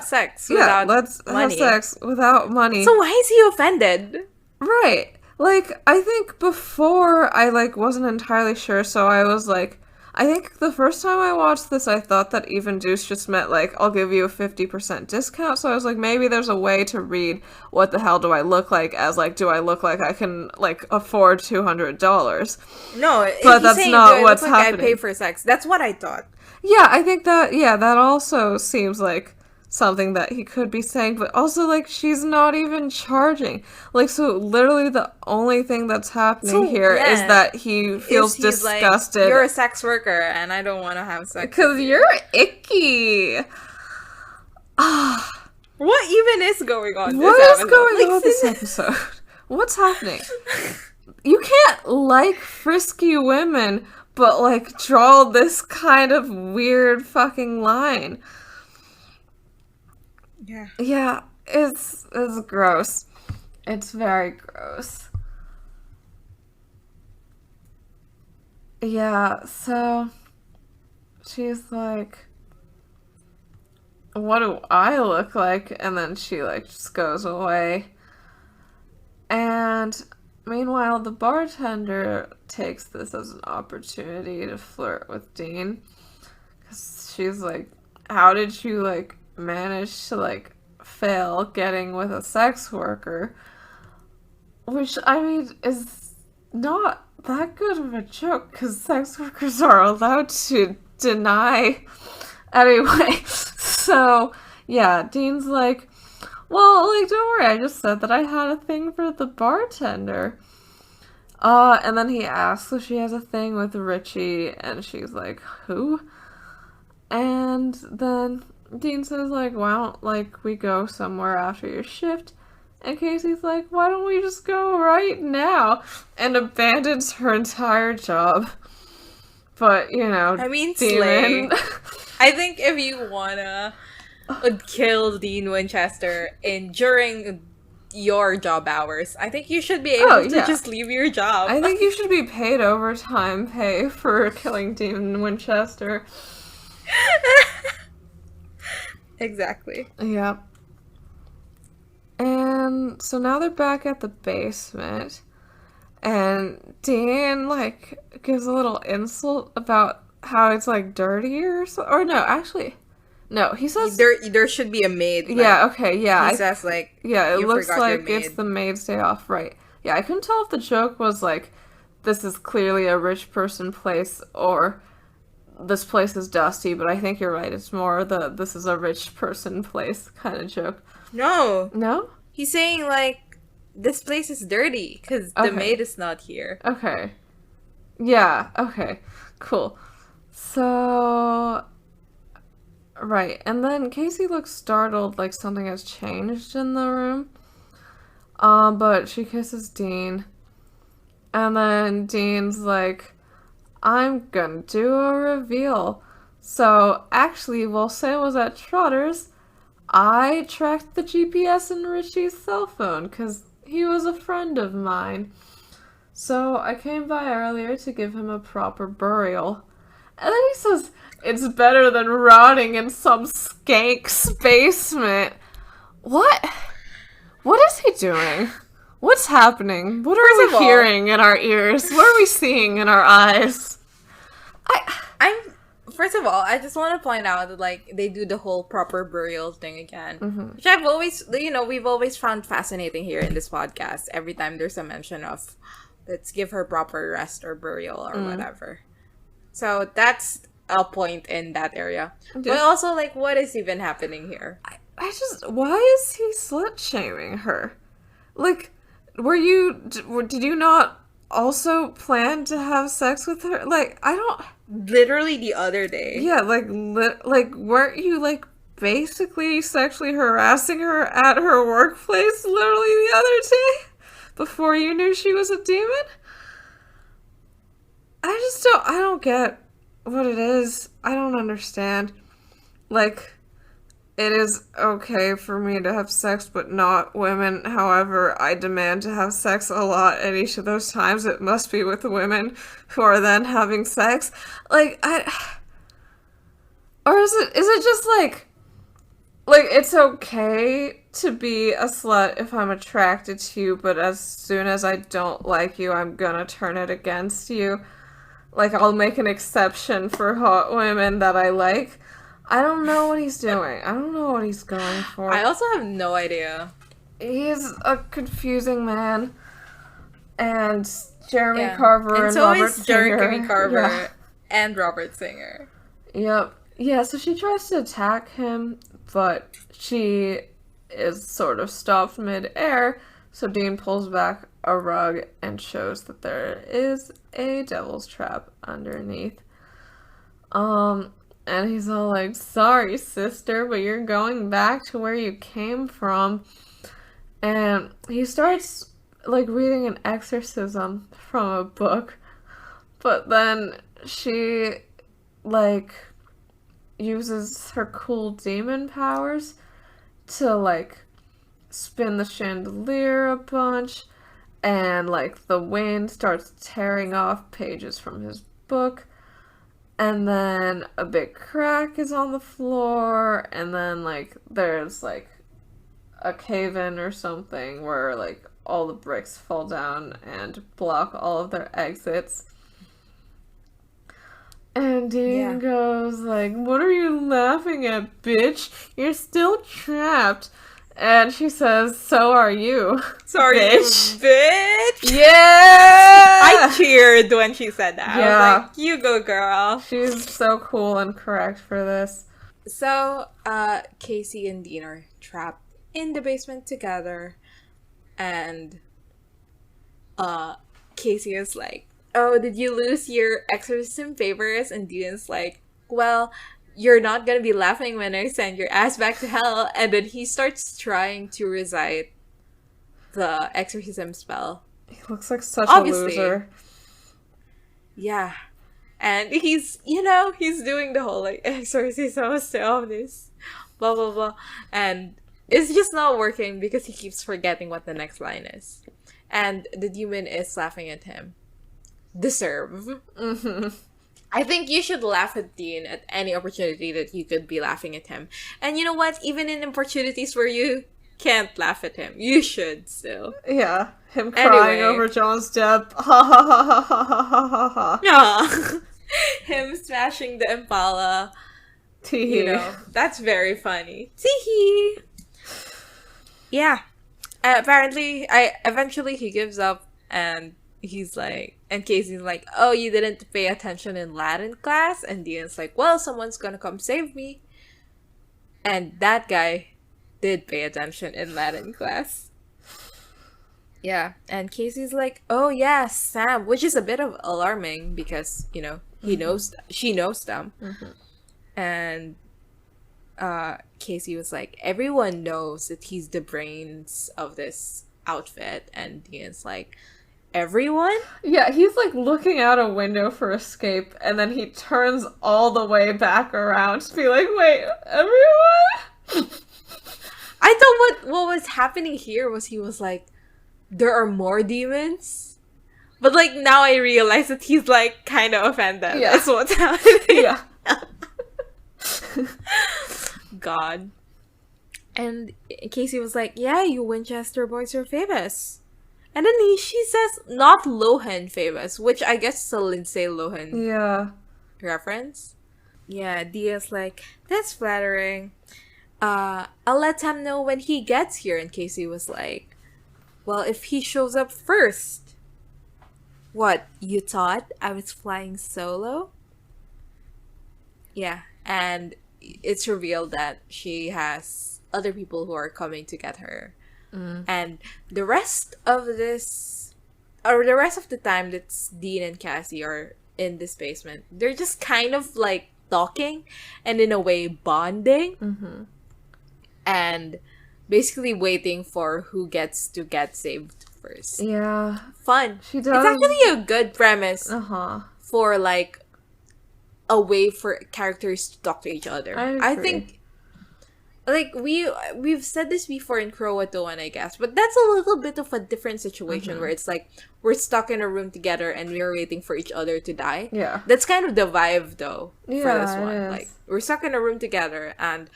sex without money. Have sex without money. So why is he offended? Right. Like, I think before I, like, wasn't entirely sure, so I was like, I think the first time I watched this, I thought that even deuce just meant, like, I'll give you a 50% discount, so I was like, maybe there's a way to read what the hell do I look like as, like, do I look like I can, like, afford $200? No, but that's not what's happening. I pay for sex. That's what I thought. Yeah, I think that, that also seems like something that he could be saying, but also, like, she's not even charging. Like, so literally the only thing that's happening here is that he feels disgusted. Like, you're a sex worker, and I don't want to have sex because you're icky. What even is going on? What is going on this episode? What's happening? You can't like frisky women, but, like, draw this kind of weird fucking line. Yeah, it's gross. It's very gross. Yeah, so she's like, what do I look like? And then she, like, just goes away. And meanwhile, the bartender takes this as an opportunity to flirt with Dean. Because she's like, how did you, like, manage to, like, fail getting with a sex worker? Which, I mean, is not that good of a joke, because sex workers are allowed to deny. Anyway, so, yeah, Dean's like, well, like, don't worry, I just said that I had a thing for the bartender. And then he asks if she has a thing with Richie, and she's like, who? And then Dean says, like, why don't, like, we go somewhere after your shift? And Casey's like, why don't we just go right now? And abandons her entire job. But, you know, I mean, Demon. slay. I think if you wanna kill Dean Winchester during your job hours, I think you should be able to just leave your job. I think you should be paid overtime pay for killing Demon Winchester. Exactly. Yeah. And so now they're back at the basement, and Dean, like, gives a little insult about how it's, like, dirty or so. Or no, actually, no, he says there should be a maid. Like, yeah, okay, yeah. He says, like, yeah, it looks like it's the maid's day off, right? Yeah, I couldn't tell if the joke was, like, this is clearly a rich person place, or this place is dusty, but I think you're right. It's more this is a rich person place kind of joke. No. No? He's saying, like, this place is dirty because the maid is not here. Okay. Yeah, okay. Cool. So, right. And then Casey looks startled, like something has changed in the room. But she kisses Dean. And then Dean's like, I'm gonna do a reveal. So, actually, while Sam was at Trotter's, I tracked the GPS in Richie's cell phone, because he was a friend of mine. So, I came by earlier to give him a proper burial. And then he says, it's better than rotting in some skank's basement. What? What is he doing? What's happening? What are we hearing in our ears? What are we seeing in our eyes? First of all, I just want to point out that, like, they do the whole proper burial thing again. Mm-hmm. Which I've always, we've always found fascinating here in this podcast. Every time there's a mention of, let's give her proper rest or burial or whatever. So that's a point in that area. Yeah. But also, like, what is even happening here? Why is he slut-shaming her? Like, did you not also plan to have sex with her? Like, I don't... Literally the other day. Yeah, like, weren't you, like, basically sexually harassing her at her workplace literally the other day? Before you knew she was a demon? I don't get what it is. I don't understand. Like, it is okay for me to have sex, but not women. However, I demand to have sex a lot, and each of those times it must be with women who are then having sex. Like, or is it just like it's okay to be a slut if I'm attracted to you, but as soon as I don't like you, I'm gonna turn it against you. Like, I'll make an exception for hot women that I like. I don't know what he's doing. I don't know what he's going for. I also have no idea. He's a confusing man. And Jeremy Carver and so Robert Singer. Jeremy Carver and Robert Singer. Yep. Yeah, so she tries to attack him, but she is sort of stopped mid-air, so Dean pulls back a rug and shows that there is a devil's trap underneath. And he's all like, sorry, sister, but you're going back to where you came from. And he starts, like, reading an exorcism from a book. But then she, like, uses her cool demon powers to, like, spin the chandelier a bunch. And, like, the wind starts tearing off pages from his book. And then a big crack is on the floor, and then, like, there's, like, a cave-in or something where, like, all the bricks fall down and block all of their exits. And Yeah. Dean goes like, "What are you laughing at, bitch? You're still trapped." And she says, "So are you, Sorry, bitch." bitch. I Yeah! cheered when she said that. I was Yeah. like, you go, girl. She's so cool and correct for this. So, Casey and Dean are trapped in the basement together, and Casey is like, "Oh, did you lose your exorcism favors?" And Dean's like, "Well, you're not gonna be laughing when I send your ass back to hell." And then he starts trying to recite the exorcism spell. He looks like such Obviously. a loser. Yeah. And he's doing the whole, like, exorcism of this, blah, blah, blah. And it's just not working because he keeps forgetting what the next line is. And the demon is laughing at him. Deserve. Mm-hmm. I think you should laugh at Dean at any opportunity that you could be laughing at him. And you know what? Even in opportunities where you can't laugh at him, you should still. Yeah. Him crying over John's death. Ha ha ha ha ha ha ha ha. Yeah. Him smashing the Impala. Tee-hee. That's very funny. Tee-hee. Yeah. Apparently, eventually he gives up, and he's like, and Casey's like, "Oh, you didn't pay attention in Latin class?" And Dean's like, "Well, someone's gonna come save me." And that guy did pay attention in Latin class. Yeah, and Casey's like, "Oh yeah, Sam," which is a bit of alarming because, he knows, she knows them. Mm-hmm. And Casey was like, "Everyone knows that he's the brains of this outfit." And Dean's like, "Everyone?" Yeah, he's like looking out a window for escape, and then he turns all the way back around to be like, "Wait, everyone?" I thought what was happening here was he was like, "There are more demons?" But like now I realize that he's like kind of offended. Yeah. That's what's happening. Yeah. God. And Casey was like, "Yeah, you Winchester boys are famous." And then she says, "Not Lohan famous," which I guess is a Lindsay Lohan Yeah. reference. Yeah, Dia's like, "That's flattering. I'll let Sam know when he gets here." And Casey was like, "Well, if he shows up first." What, you thought I was flying solo? Yeah, and it's revealed that she has other people who are coming to get her. And the rest of the time that Dean and Cassie are in this basement, they're just kind of like talking and in a way bonding. Mm-hmm. And basically waiting for who gets to get saved first. Yeah. Fun. She does. It's actually a good premise Uh-huh. for like a way for characters to talk to each other. I agree. think like we've said this before in Croatoan, I guess, but that's a little bit of a different situation where it's like we're stuck in a room together and we're waiting for each other to die. Yeah. That's kind of the vibe though for Yeah, this it one. is. Like we're stuck in a room together, and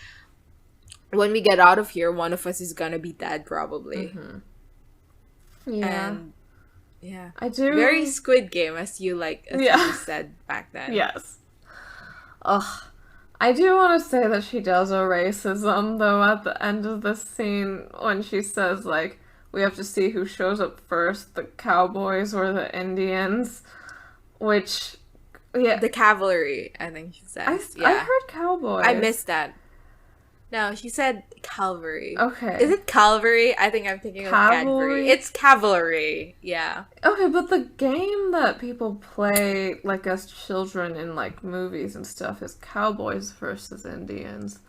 when we get out of here, one of us is gonna be dead probably. Mm-hmm. Yeah. And yeah, I do. very Squid Game, as you said back then. Yes. Ugh. I do want to say that she does a racism, though, at the end of this scene when she says, like, we have to see who shows up first, the cowboys or the Indians, which, yeah. The cavalry, I think she says. I heard cowboys. I missed that. No, she said cavalry. Okay. Is it Calvary? I think I'm thinking of Cadbury. It's cavalry. Yeah. Okay, but the game that people play, like, as children in, like, movies and stuff is cowboys versus Indians.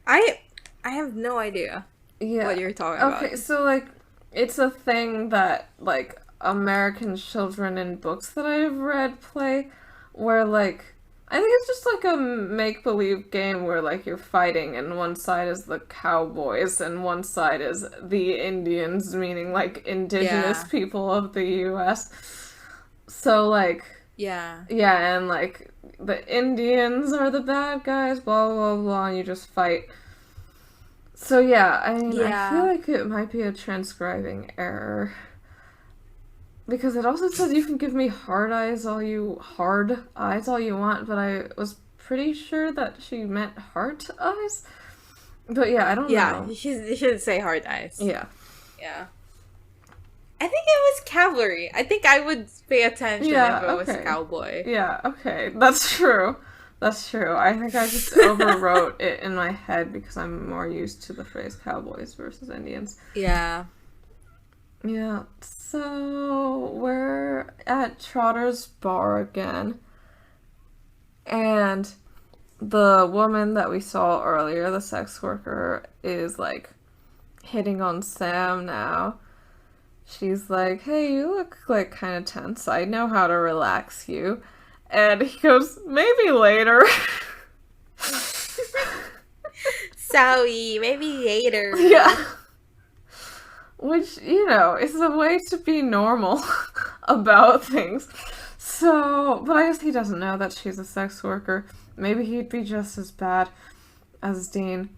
I have no idea what you're talking about. Okay, so, like, it's a thing that, like, American children in books that I've read play, where, like, I think it's just like a make-believe game where, like, you're fighting and one side is the cowboys and one side is the Indians, meaning, like, indigenous people of the U.S. So, like... Yeah. Yeah, and, like, the Indians are the bad guys, blah, blah, blah, and you just fight. So, yeah, I mean, I feel like it might be a transcribing error. Because it also says you can give me hard eyes all you want, but I was pretty sure that she meant heart eyes. But yeah, I don't know. You should say hard eyes. Yeah. Yeah. I think it was cavalry. I think I would pay attention if it was cowboy. Yeah, okay. That's true. That's true. I think I just overwrote it in my head because I'm more used to the phrase cowboys versus Indians. Yeah. Yeah. So we're at Trotter's bar again. And the woman that we saw earlier, the sex worker, is like hitting on Sam now. She's like, hey, you look like kind of tense. I know how to relax you. And he goes, maybe later. Sorry, maybe later. Yeah. Which, is a way to be normal about things. So, but I guess he doesn't know that she's a sex worker. Maybe he'd be just as bad as Dean.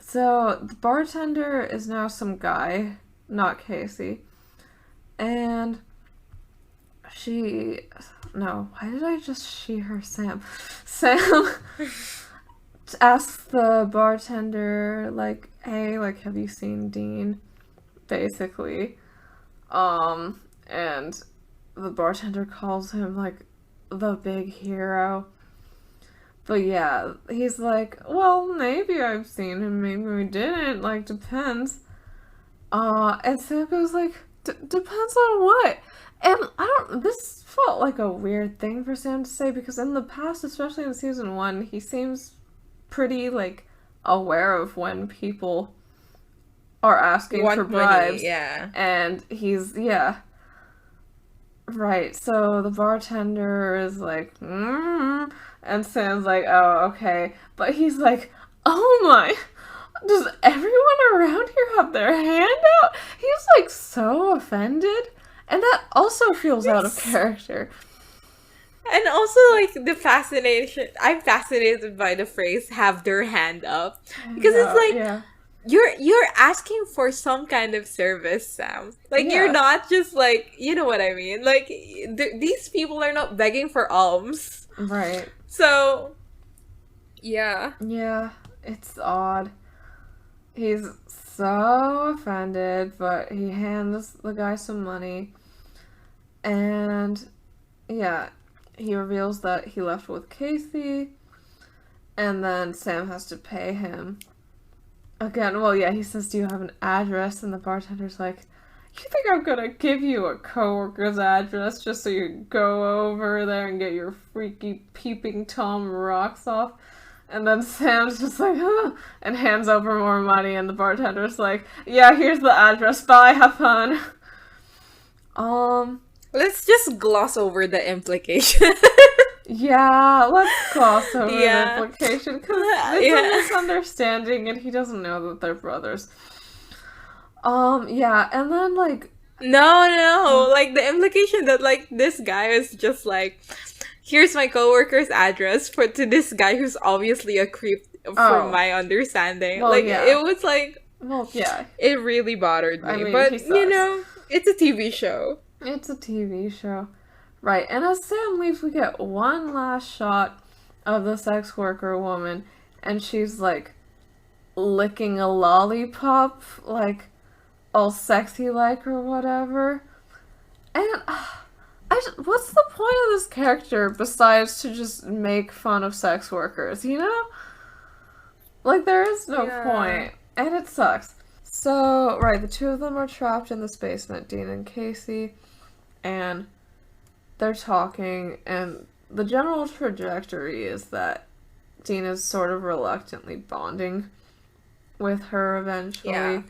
So, the bartender is now some guy, not Casey. And why did I just her Sam? Sam asks the bartender, like, hey, like, have you seen Dean? Basically. And the bartender calls him, like, the big hero. But yeah, he's like, well, maybe I've seen him, maybe we didn't, like, depends. And Sam goes like, depends on what? And this felt like a weird thing for Sam to say, because in the past, especially in season 1, he seems pretty, like, aware of when people are asking for bribes. Money, yeah. And he's, Right, so the bartender is like, and Sam's like, oh, okay. But he's like, oh my, does everyone around here have their hand out? He's like so offended. And that also feels out of character. And also, like, the fascination, I'm fascinated by the phrase, have their hand up. Because it's like, you're asking for some kind of service, Sam. Like, you're not just like, you know what I mean? Like, these people are not begging for alms. Right. So, yeah. Yeah, it's odd. He's so offended, but he hands the guy some money. And, he reveals that he left with Casey. And then Sam has to pay him. Again, he says, do you have an address? And the bartender's like, you think I'm gonna give you a coworker's address just so you go over there and get your freaky peeping Tom rocks off? And then Sam's just like, and hands over more money, and the bartender's like, yeah, here's the address, bye, have fun. Let's just gloss over the implication. Yeah, let's gloss over the implication, because it's a misunderstanding, and he doesn't know that they're brothers. And then, like... No, like, the implication that, like, this guy is just like, here's my coworker's address to this guy who's obviously a creep, from my understanding. Well, like, it was like... Well, yeah. It really bothered me. I mean, but, it's a TV show. It's a TV show. Right, and as Sam leaves, we get one last shot of the sex worker woman, and she's, like, licking a lollipop, like, all sexy-like or whatever. And, what's the point of this character besides to just make fun of sex workers, you know? Like, there is no point, and it sucks. So, right, the two of them are trapped in this basement, Dean and Casey, and they're talking, and the general trajectory is that Dean is sort of reluctantly bonding with her eventually. Yeah.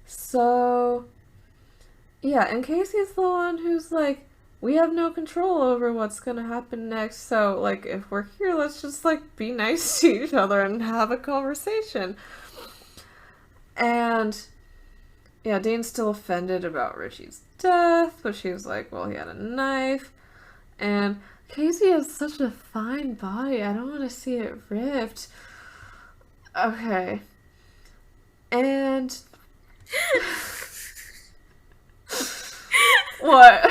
So, and Casey's the one who's like, we have no control over what's gonna happen next, so, like, if we're here, let's just, like, be nice to each other and have a conversation. And, Dean's still offended about Richie's death, but she was like, well, he had a knife. And Casey has such a fine body. I don't want to see it ripped. Okay. And... What?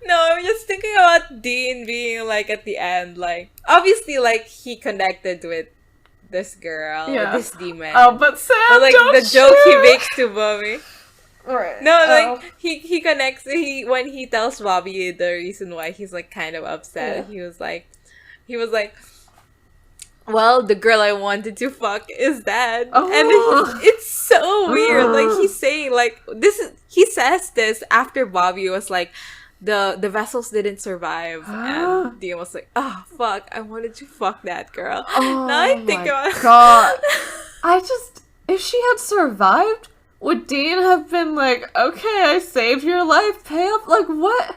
No, I'm just thinking about Dean being like at the end, like obviously like he connected with this girl, Yeah. this demon. Oh, but Sam, But like don't the joke he shoot! makes to Bobby. Right. No, Oh. like he connects when he tells Bobby the reason why he's like kind of upset. Yeah. He was like, well, the girl I wanted to fuck is dead. Oh. And it's so weird. Like he's saying like he says this after Bobby was like the vessels didn't survive and Dean was like, oh fuck, I wanted to fuck that girl. Oh, now I think my about God. If she had survived, would Dean have been like, okay, I saved your life, pay up? Like, what?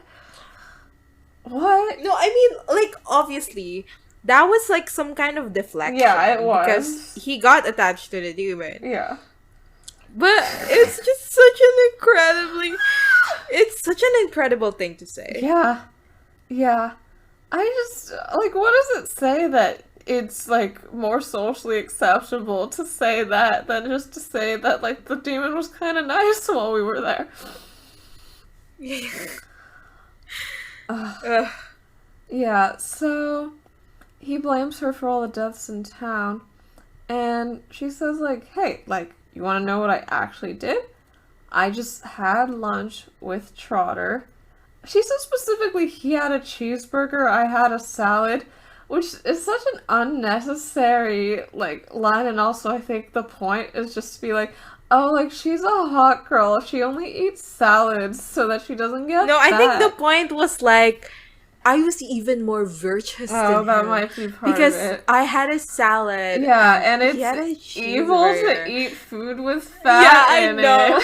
What? No, I mean, like, obviously, that was like some kind of deflection. Yeah, it was. Because he got attached to the demon. Yeah. But it's just it's such an incredible thing to say. Yeah. Yeah. I just, like, what does it say that it's, like, more socially acceptable to say that than just to say that, like, the demon was kind of nice while we were there? Yeah, so he blames her for all the deaths in town, and she says, like, hey, like, you want to know what I actually did? I just had lunch with Trotter. She says specifically he had a cheeseburger, I had a salad, which is such an unnecessary, like, line, and also I think the point is just to be like, oh, like, she's a hot girl, she only eats salads so that she doesn't get No, fat. I think the point was, like, I was even more virtuous than that him. might be part because of it. I had a salad. Yeah, and he had a it's evil to cheeseburger. eat food with fat in know.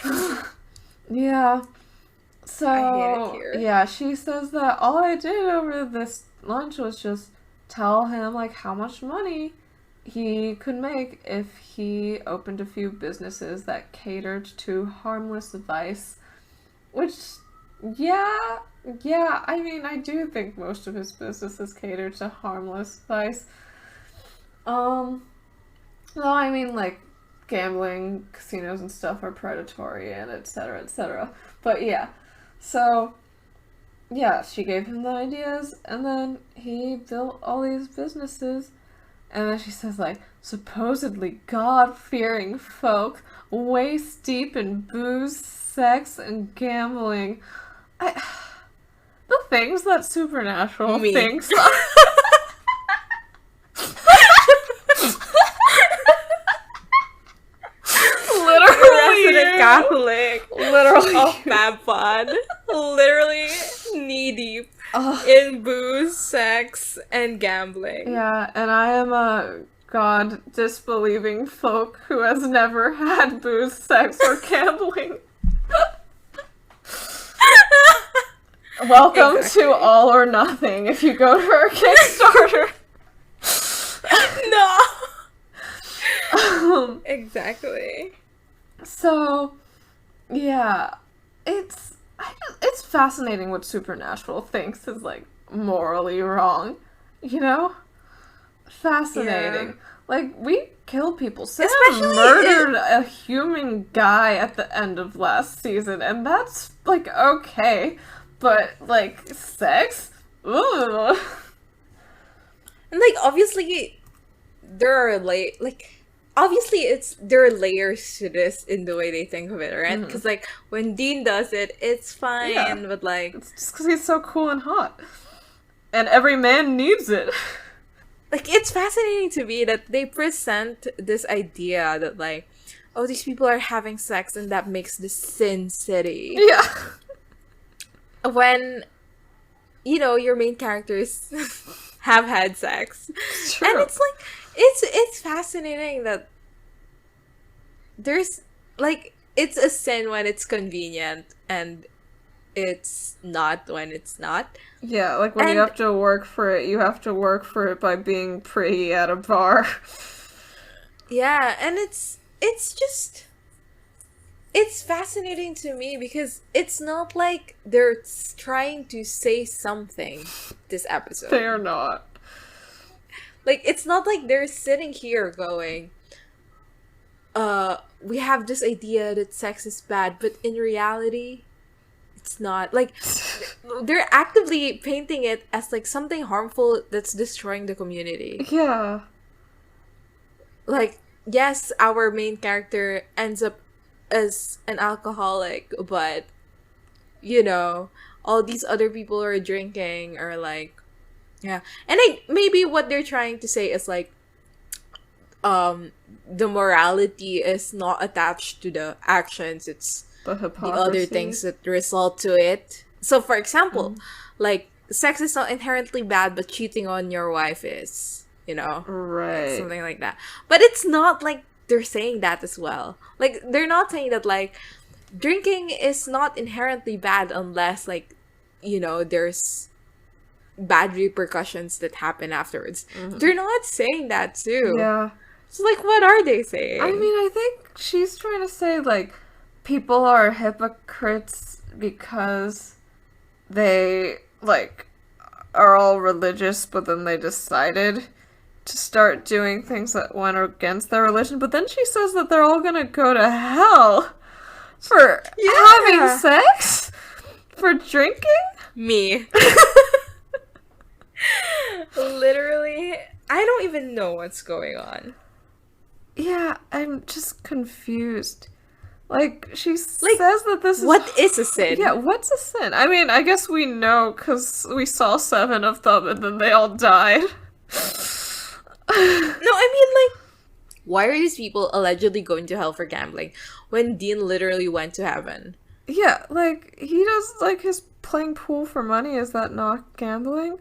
it. Yeah. So, I hate it here. yeah, she says that all I did over this lunch was just tell him, like, how much money he could make if he opened a few businesses that catered to harmless vice. Which, yeah, I mean, I do think most of his businesses cater to harmless vice. No, I mean, like, gambling, casinos and stuff are predatory and etc., etc. But yeah, so, yeah, she gave him the ideas, and then he built all these businesses, and then she says, like, supposedly God-fearing folk waist deep in booze, sex, and gambling. The things that Supernatural thinks. Resident Catholic. Literally. Of Mapod. Literally knee deep in booze, sex, and gambling. Yeah, and I am a God disbelieving folk who has never had booze, sex, or gambling. Welcome to All or Nothing if you go to our Kickstarter. No. Exactly. So, yeah, it's fascinating what Supernatural thinks is, like, morally wrong, you know? Fascinating. Yeah. Like, we kill people. Sam murdered a human guy at the end of last season, and that's, like, okay. But, like, sex? Ugh. And, like, obviously, there are, there are layers to this in the way they think of it, right? Because, like, when Dean does it, it's fine, but, like... It's just because he's so cool and hot. And every man needs it. Like, it's fascinating to me that they present this idea that, like, oh, these people are having sex and that makes the Sin City. Yeah. When, you know, your main characters have had sex. It's true. And it's, like, it's fascinating that there's, like, it's a sin when it's convenient and it's not when it's not. Yeah, like when you have to work for it, you have to work for it by being pretty at a bar. Yeah, and it's just... It's fascinating to me because it's not like they're trying to say something this episode. They are not. Like, it's not like they're sitting here going, we have this idea that sex is bad, but in reality, it's not. Like, they're actively painting it as like something harmful that's destroying the community. Yeah. Like, yes, our main character ends up as an alcoholic, but you know, all these other people are drinking or like, yeah. And maybe what they're trying to say is like, the morality is not attached to the actions, it's The the other things that result to it. So for example, like, sex is not inherently bad, but cheating on your wife is, you know, Right. something like that. But it's not like they're saying that as well. Like, they're not saying that like drinking is not inherently bad unless like, you know, there's bad repercussions that happen afterwards. They're not saying that too. Yeah. So like, what are they saying? I mean, I think she's trying to say, like, people are hypocrites because they, like, are all religious, but then they decided to start doing things that went against their religion. But then she says that they're all gonna go to hell for having sex? For drinking? Me. Literally, I don't even know what's going on. Yeah, I'm just confused. Like, she says that this is... What is a sin? Yeah, what's a sin? I mean, I guess we know because we saw 7 of them and then they all died. No, I mean, like, why are these people allegedly going to hell for gambling when Dean literally went to heaven? Yeah, like, he does, like, his playing pool for money. Is that not gambling?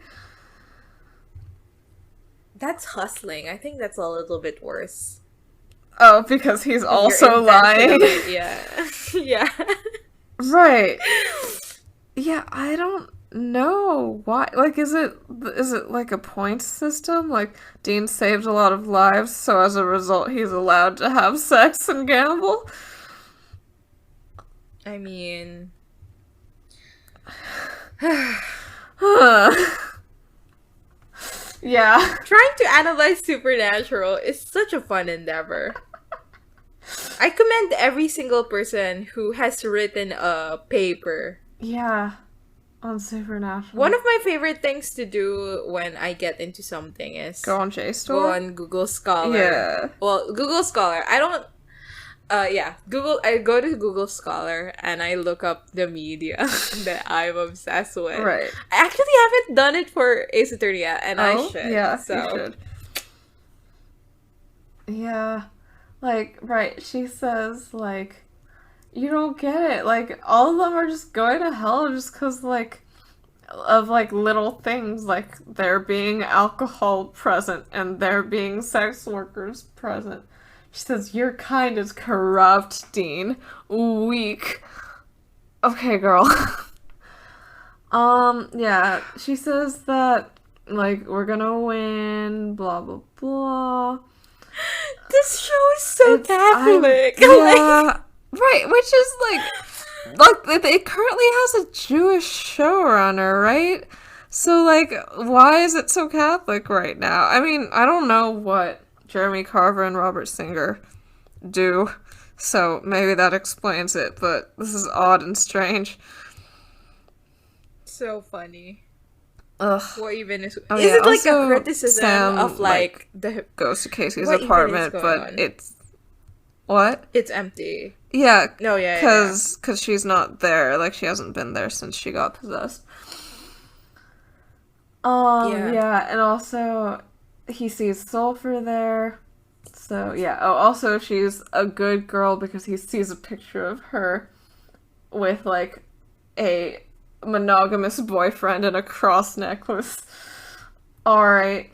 That's hustling. I think that's a little bit worse. Oh, because he's also lying. Yeah. Yeah. Right. Yeah, I don't know why. Like, is it like a point system? Like, Dean saved a lot of lives, so as a result, he's allowed to have sex and gamble? I mean... Yeah. Trying to analyze Supernatural is such a fun endeavor. I commend every single person who has written a paper. Yeah. On Supernatural. One of my favorite things to do when I get into something is Go on JSTOR? go on Google Scholar. Yeah. Well, Google Scholar. Google. I go to Google Scholar and I look up the media that I'm obsessed with. Right. I actually haven't done it for Ace Attorney yet, and I should. Yeah, so. you should. Yeah. Like, right, she says, like, you don't get it. Like, all of them are just going to hell just because, like, of, like, little things. Like, there being alcohol present and there being sex workers present. She says, your kind is corrupt, Dean. Weak. Okay, girl. Yeah. She says that, like, we're gonna win, blah, blah, blah. This show is so Catholic. Yeah. Right, which is, like, it currently has a Jewish showrunner, right? So, like, why is it so Catholic right now? I mean, I don't know what Jeremy Carver and Robert Singer do, so maybe that explains it, but this is odd and strange. So funny. Ugh. What even is... Oh, is yeah, it like a also, criticism Sam, of like the... goes to Casey's What even is apartment, going but on? it's... What? It's empty. Yeah, No, yeah. Cause she's not there. Like, she hasn't been there since she got possessed. Yeah, and also he sees Sulfur there. So yeah. Oh, also she's a good girl because he sees a picture of her with like a monogamous boyfriend and a cross necklace. Alright.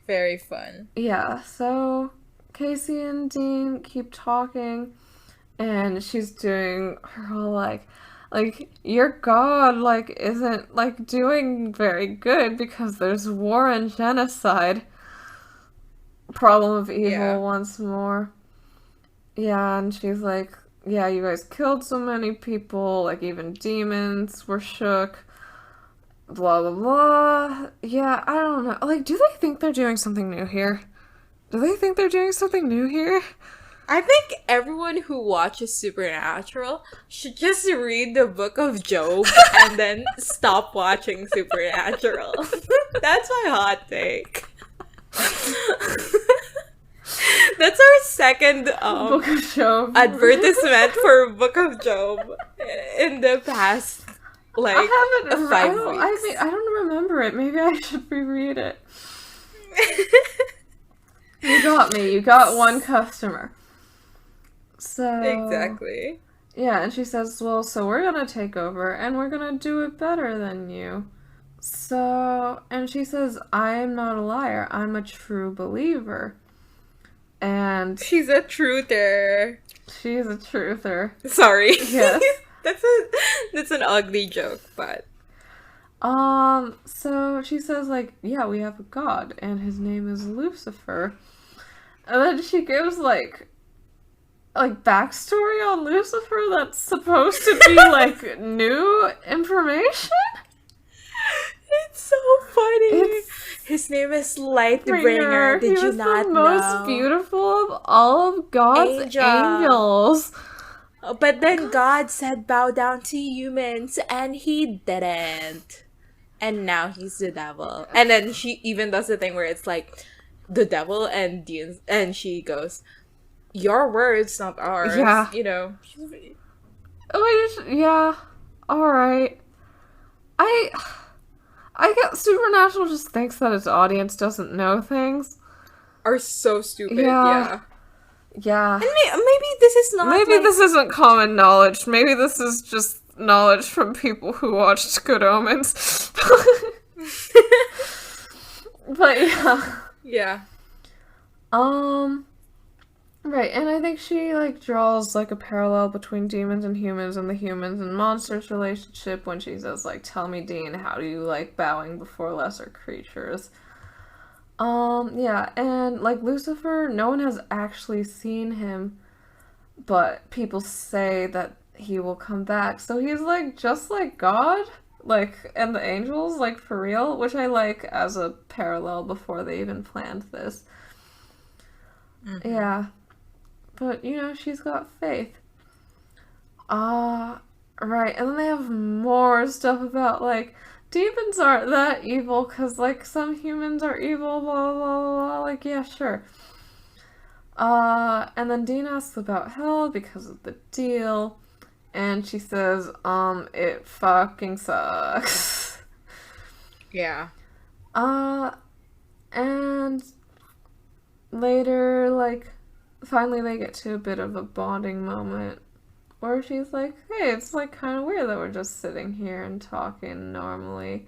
Very fun. Yeah, so Casey and Dean keep talking, and she's doing her whole, like, your god, like, isn't, like, doing very good because there's war and genocide. Problem of evil once more. Yeah, and she's like, yeah, you guys killed so many people, like, even demons were shook. Blah, blah, blah. Yeah, I don't know. Like, do they think they're doing something new here? Do they think they're doing something new here? I think everyone who watches Supernatural should just read the book of Job and then stop watching Supernatural. That's my hot take. That's our second Book of Job advertisement for Book of Job in the past, like, I haven't. 5 weeks. I don't remember it. Maybe I should reread it. You got me. You got one customer. So exactly. Yeah, and she says, well, so we're gonna take over, and we're gonna do it better than you. So, and she says, I am not a liar. I'm a true believer. And she's a truther. She's a truther. Sorry. Yes. That's an ugly joke, but so she says, like, yeah, we have a god, and his name is Lucifer. And then she gives, like backstory on Lucifer that's supposed to be, like, new information? It's so funny. His name is Lightbringer. Did you not know? He was the most beautiful of all of God's angels. But then God said, bow down to humans, and he didn't. And now he's the devil. And then she even does the thing where it's like, the devil and demons, and she goes, your words, not ours. Yeah. You know. Yeah. Alright. I guess Supernatural just thinks that its audience doesn't know things. Are so stupid, yeah. Yeah. And maybe this is not Maybe this isn't common knowledge. Maybe this is just knowledge from people who watched Good Omens. But yeah. Yeah. Right, and I think she, like, draws, like, a parallel between demons and the humans and monsters relationship when she says, like, tell me, Dean, how do you like bowing before lesser creatures? Yeah, and, like, Lucifer, no one has actually seen him, but people say that he will come back, so he's, like, just like God, like, and the angels, like, for real, which I like as a parallel before they even planned this. Mm-hmm. Yeah. But, you know, she's got faith. Right, and then they have more stuff about, like, demons aren't that evil, because, like, some humans are evil, blah, blah, blah, blah, like, yeah, sure. And then Dean asks about hell because of the deal, and she says, it fucking sucks. Yeah. And later, like, finally they get to a bit of a bonding moment where she's like, hey, it's, like, kind of weird that we're just sitting here and talking normally.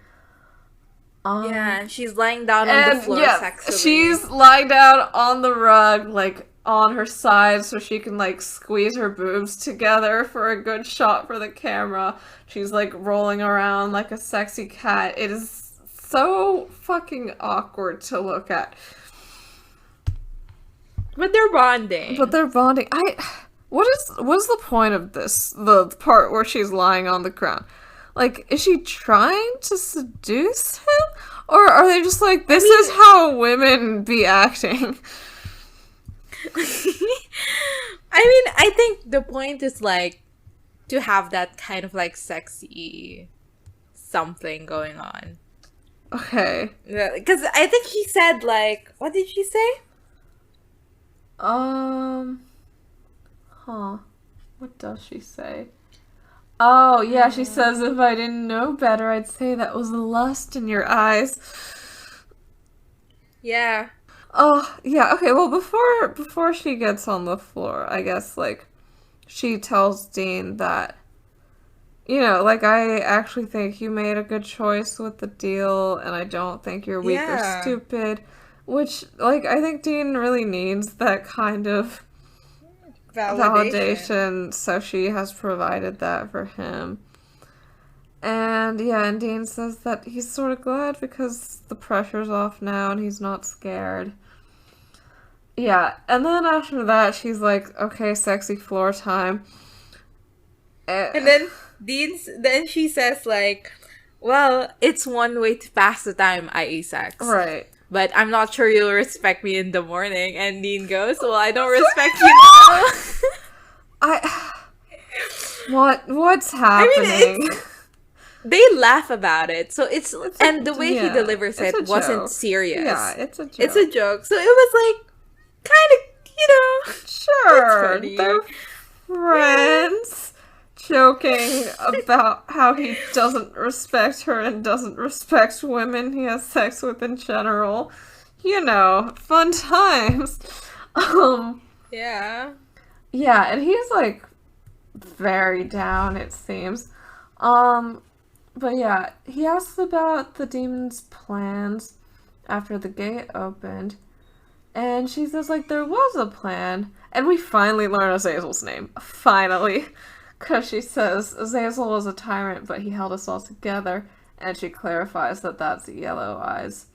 Yeah, and she's lying down on the floor sexily. She's lying down on the rug, like, on her side so she can, like, squeeze her boobs together for a good shot for the camera. She's, like, rolling around like a sexy cat. It is so fucking awkward to look at. But they're bonding. What is the point of this? The part where she's lying on the ground. Like, is she trying to seduce him? Or are they just like, this is how women be acting? I think the point is, like, to have that kind of, like, sexy something going on. Okay. Because I think she said, like, what did she say? What does she say? Oh, yeah, she says, if I didn't know better, I'd say that was lust in your eyes. Yeah. Oh, yeah, okay, well, before she gets on the floor, I guess, like, she tells Dean that, you know, like, I actually think you made a good choice with the deal, and I don't think you're weak or stupid. Which, like, I think Dean really needs that kind of validation, so she has provided that for him. And, yeah, and Dean says that he's sort of glad because the pressure's off now and he's not scared. Yeah, and then after that, she's like, okay, sexy floor time. And then she says, like, well, it's one way to pass the time, i.e. sex. Right. but I'm not sure you'll respect me in the morning. And Dean goes, well, I don't respect you now. I what's happening? They laugh about it, so and the way he delivers it wasn't joke. serious. Yeah, it's a joke. It's a joke. So it was like kind of, sure, it's funny. they're friends joking about how he doesn't respect her and doesn't respect women he has sex with in general. Fun times. Yeah. Yeah, and he's like very down, it seems. But yeah, he asks about the demon's plans after the gate opened. And she says, like, there was a plan. And we finally learn Azazel's name. Finally. Because she says Azazel was a tyrant, but he held us all together. And she clarifies that that's Yellow Eyes.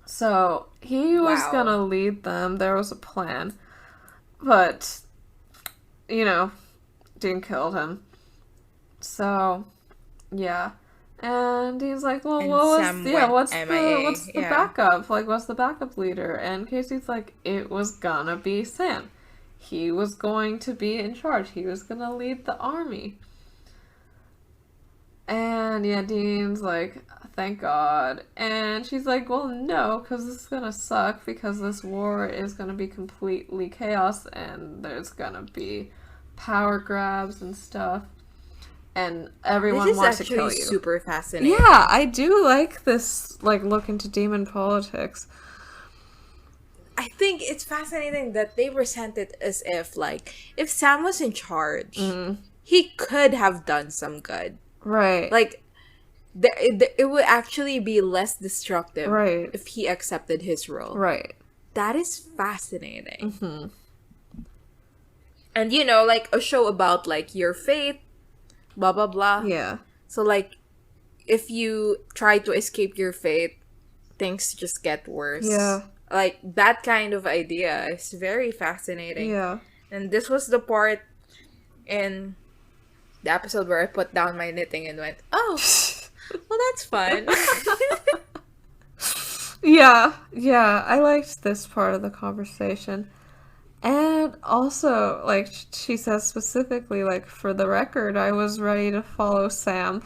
So, he was gonna lead them. There was a plan. But, Dean killed him. So, yeah. And he's like, well, what's the backup? Like, what's the backup leader? And Casey's like, it was gonna be Sam. He was going to be in charge. He was gonna lead the army. And yeah, Dean's like, thank God. And she's like, well, no, because this is gonna suck, because this war is gonna be completely chaos, and there's gonna be power grabs and stuff. And everyone wants to kill you. This is actually super fascinating. Yeah, I do like this, look into demon politics. I think it's fascinating that they present it as if, if Sam was in charge, he could have done some good. Right. It would actually be less destructive if he accepted his role. Right. That is fascinating. Mm-hmm. And, a show about, your faith, blah, blah, blah. Yeah. So, if you try to escape your fate, things just get worse. Yeah. That kind of idea is very fascinating. Yeah. And this was the part in the episode where I put down my knitting and went, oh, well, that's fun. Yeah. I liked this part of the conversation. And also, she says specifically, for the record, I was ready to follow Sam,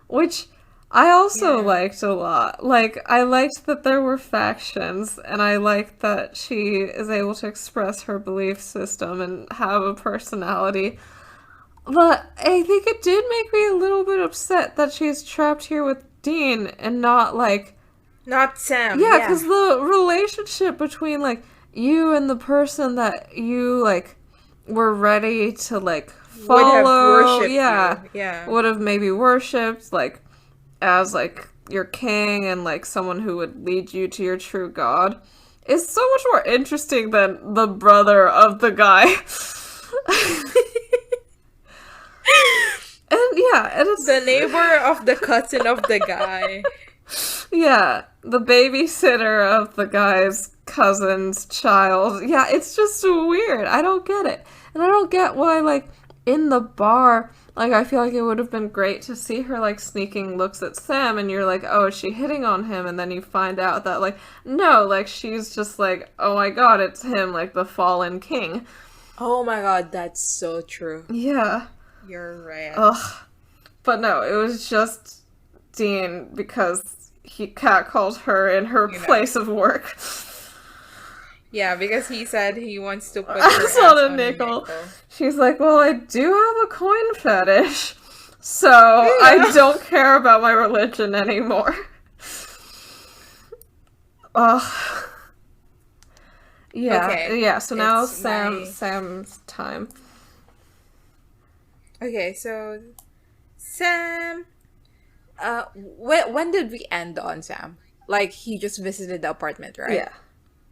which I also liked a lot. I liked that there were factions, and I liked that she is able to express her belief system and have a personality. But I think it did make me a little bit upset that she's trapped here with Dean and not, not Sam. Yeah, because the relationship between, you and the person that you, were ready to, follow. Would have worshipped you. Yeah. Would have maybe worshipped, as, your king and, someone who would lead you to your true god, is so much more interesting than the brother of the guy. And it's the neighbor of the cousin of the guy. Yeah, the babysitter of the guy's cousin's child. Yeah, it's just weird. I don't get it. And I don't get why, in the bar, I feel like it would have been great to see her, sneaking looks at Sam, and you're like, oh, is she hitting on him? And then you find out that, no, she's just oh my god, it's him, the fallen king. Oh my god, that's so true. Yeah. You're right. Ugh. But no, it was just Dean because he catcalled her in her place of work. Yeah, because he said he wants to put her on a nickel. She's like, well, I do have a coin fetish, so I don't care about my religion anymore. Ugh. Yeah, okay. Yeah, so now Sam's time. Okay, so Sam, when did we end on Sam? He just visited the apartment, right?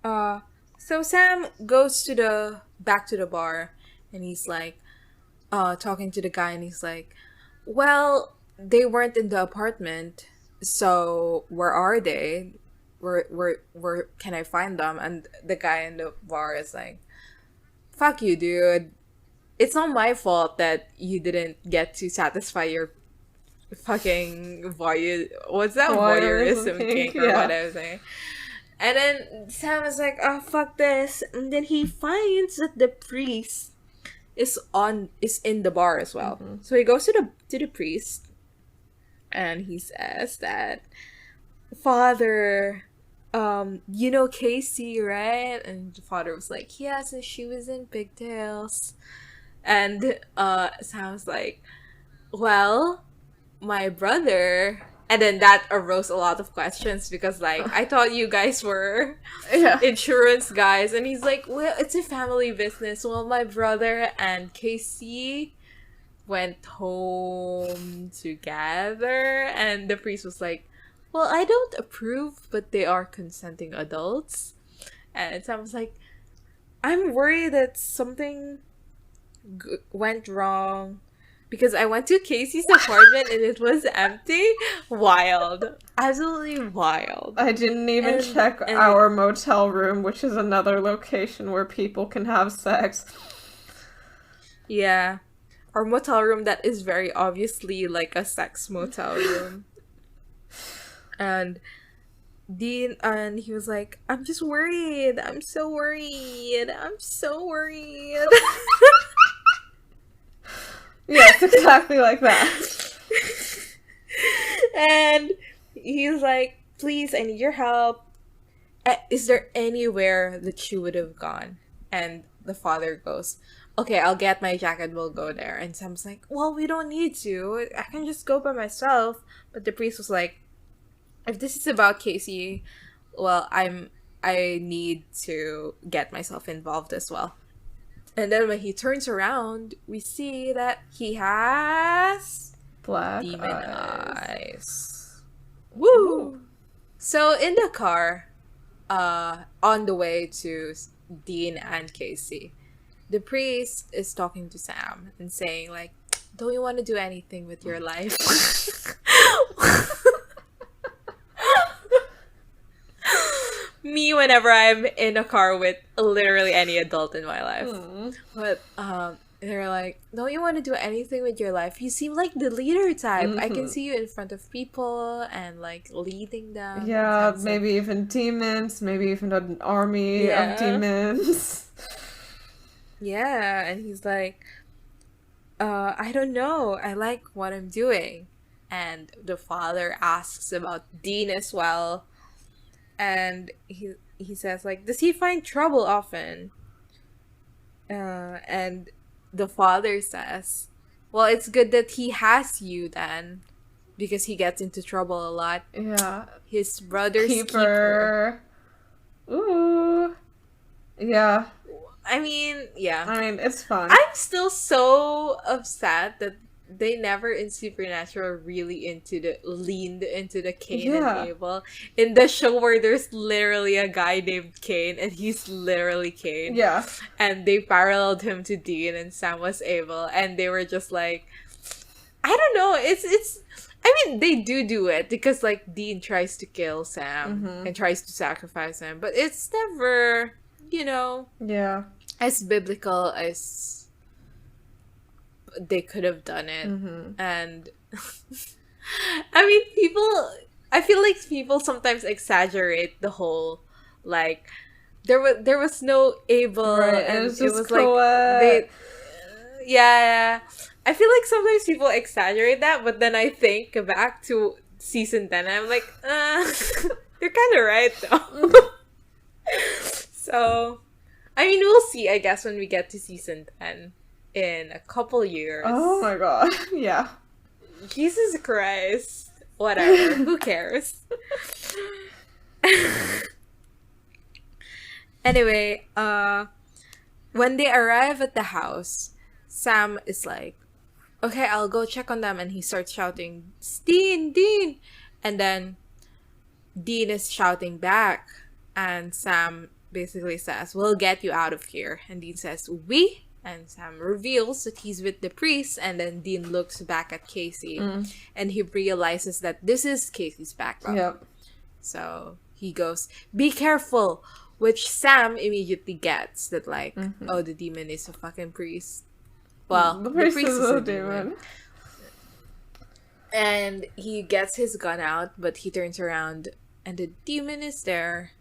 Yeah. So Sam goes back to the bar, and he's talking to the guy, and he's like, well, they weren't in the apartment, so where are they? Where can I find them? And the guy in the bar is like, fuck you, dude. It's not my fault that you didn't get to satisfy fucking what's that, Voyeurism voyeurism kink, kink or yeah. whatever. And then Sam is like, oh fuck this. And then he finds that the priest is in the bar as well. So he goes to the priest and he says that, Father, you know Casey, right? And the father was like, yes, and she was in pigtails. And Sam's like, well, my brother. And then that arose a lot of questions because, like, I thought you guys were Yeah. insurance guys. And he's like, well, it's a family business. Well, my brother and Casey went home together. And the priest was like, well, I don't approve, but they are consenting adults. And Sam was like, I'm worried that something went wrong because I went to Casey's apartment and it was empty. Wild. Absolutely wild. I didn't even And- check and- our motel room, which is another location where people can have sex. Yeah. Our motel room that is very obviously like a sex motel room. And Dean, and he was like, I'm just worried. I'm so worried. I'm so worried. Yes, exactly like that. And he's like, please, I need your help. Is there anywhere that you would have gone? And the father goes, okay, I'll get my jacket, we'll go there. And Sam's like, well, we don't need to. I can just go by myself. But the priest was like, if this is about Casey, well, I need to get myself involved as well. And then when he turns around, we see that he has Black demon eyes. eyes. Woo! So in the car, on the way to Dean and Casey, the priest is talking to Sam and saying like, don't you want to do anything with your life? Me, whenever I'm in a car with literally any adult in my life. But they're like, don't you want to do anything with your life? You seem like the leader type. I can see you in front of people and like leading them. Yeah, And Sam's maybe even demons, maybe even an army Yeah. of demons. yeah, and he's like, I don't know. I like what I'm doing. And the father asks about Dean as well. And he says like, does he find trouble often? And the father says, well, it's good that he has you then, because he gets into trouble a lot. Yeah. His brother's keeper. Ooh. Yeah. I mean, yeah. I mean, it's fun. I'm still so upset that they never in Supernatural really leaned into the Cain Yeah. and Abel. In the show where there's literally a guy named Cain and he's literally Cain. Yeah. And they paralleled him to Dean and Sam was Abel, and they were just like, I don't know, it's I mean, they do it because like Dean tries to kill Sam and tries to sacrifice him, but it's never, Yeah. as biblical as they could have done it. And I mean, I feel like people sometimes exaggerate the whole, like, there was no Abel, Right, and it was just like Colette. yeah. I feel like sometimes people exaggerate that, but then I think back to season 10 and I'm like, you're kind of right though. So, I mean, we'll see, I guess, when we get to season 10 in a couple years. Oh my god. Yeah. Jesus Christ. Whatever. Who cares? Anyway, when they arrive at the house, Sam is like, okay, I'll go check on them. And he starts shouting, Dean, Dean! And then Dean is shouting back. And Sam basically says, we'll get you out of here. And Dean says, we? And Sam reveals that he's with the priest. And then Dean looks back at Casey. And he realizes that this is Casey's backup. Yep. So he goes, be careful. Which Sam immediately gets that, like, oh, the demon is a fucking priest. Well, The priest is a demon. And he gets his gun out, but he turns around and the demon is there.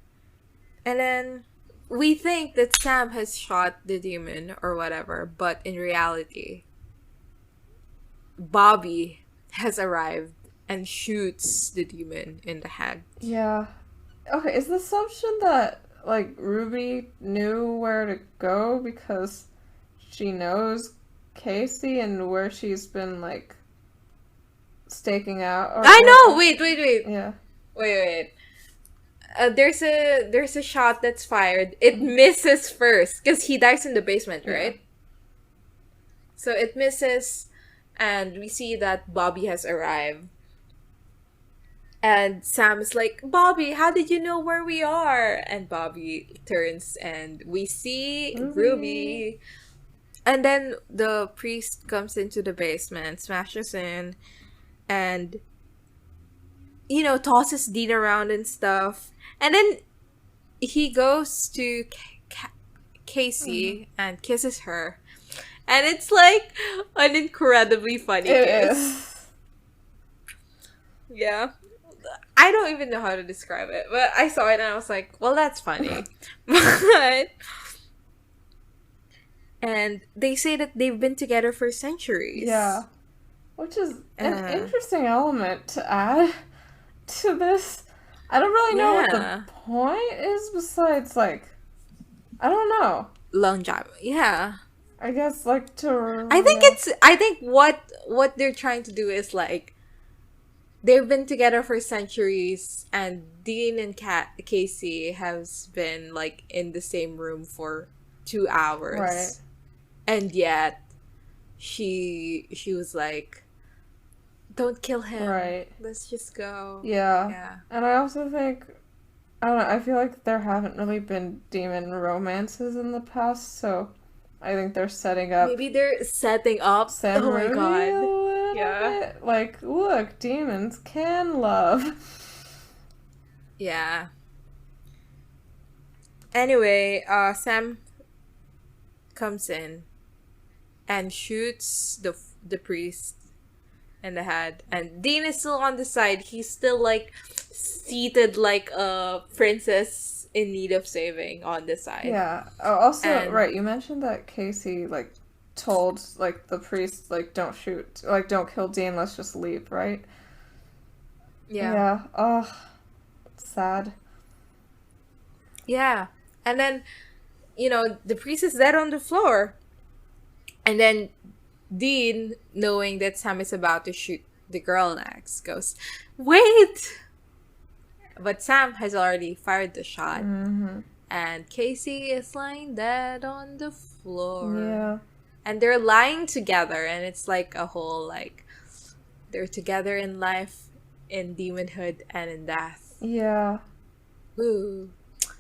And then we think that Sam has shot the demon or whatever, but in reality, Bobby has arrived and shoots the demon in the head. Yeah. Okay, is the assumption that, like, Ruby knew where to go because she knows Casey and where she's been, like, staking out? Or I know! Wait. Yeah. Wait. There's a shot that's fired. It misses first because he dies in the basement, right? Yeah. So it misses, and we see that Bobby has arrived. And Sam is like, Bobby, how did you know where we are? And Bobby turns and we see Ruby. And then the priest comes into the basement, smashes in, and, you know, tosses Dean around and stuff. And then he goes to Casey and kisses her. And it's like an incredibly funny kiss. Is. Yeah. I don't even know how to describe it, but I saw it and I was like, well, that's funny. And they say that they've been together for centuries. Yeah. Which is an interesting element to add to this. I don't really know what the point is besides, like, I don't know. Long job. Yeah. I guess, like, to... I think what they're trying to do is, like, they've been together for centuries, and Dean and Casey has been, like, in the same room for 2 hours. Right. And yet, she was like, don't kill him. Right. Let's just go. Yeah. And I also think, I don't know, I feel like there haven't really been demon romances in the past, so I think they're setting up... Maybe they're setting up... Sam oh my Ruby god. A little bit. Like, look, demons can love. Yeah. Anyway, Sam comes in and shoots the priest in the head, and Dean is still on the side. He's still, like, seated like a princess in need of saving on the side. Yeah. Oh, also, right, you mentioned that Casey, like, told, like, the priest, like, don't shoot, like, don't kill Dean, let's just leave, right? Yeah. Oh, sad. Yeah. And then, you know, the priest is dead on the floor. And then Dean, knowing that Sam is about to shoot the girl next, goes, wait! But Sam has already fired the shot. Mm-hmm. And Casey is lying dead on the floor. Yeah. And they're lying together, and it's like a whole, like, they're together in life, in demonhood, and in death. Yeah. Ooh.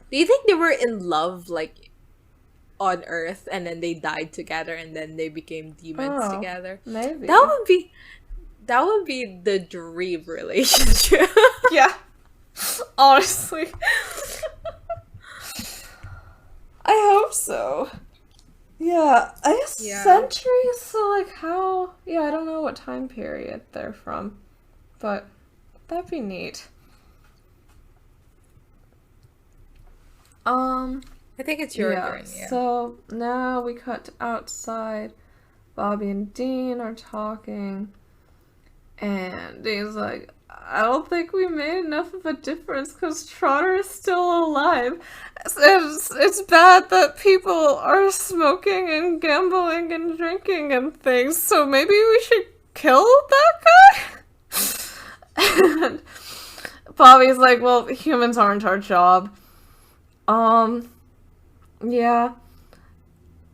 Do you think they were in love, like, on Earth, and then they died together, and then they became demons together? Maybe. That would be the dream relationship. Yeah. Honestly. I hope so. Yeah, I guess centuries, so, like, how... Yeah, I don't know what time period they're from, but that'd be neat. I think it's your turn, yeah. So, now we cut to outside. Bobby and Dean are talking, and Dean's like, I don't think we made enough of a difference because Trotter is still alive. It's bad that people are smoking and gambling and drinking and things, so maybe we should kill that guy? And Bobby's like, well, humans aren't our job. Yeah.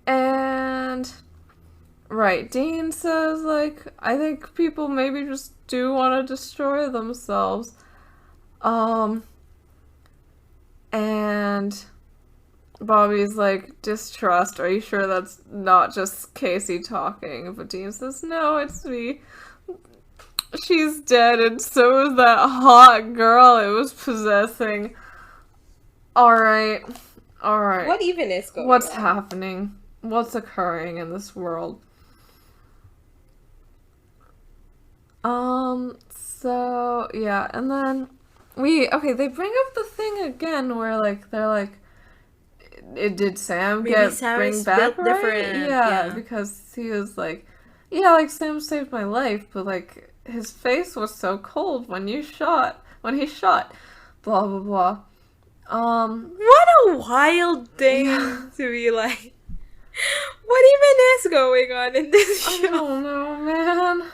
And... Right, Dean says, like, I think people maybe just do want to destroy themselves. And Bobby's like, distrust, are you sure that's not just Casey talking? But Dean says, no, it's me. She's dead, and so is that hot girl it was possessing. Alright. What even is going on? What's happening? What's occurring in this world? So, yeah, and then they bring up the thing again where, like, they're like, did Sam Maybe Sam bring is back built right? different. Yeah, Yeah. because he was like, yeah, like, Sam saved my life, but, like, his face was so cold when he shot, blah, blah, blah. What a wild Yeah. thing to be like. What even is going on in this I show? don't know, man.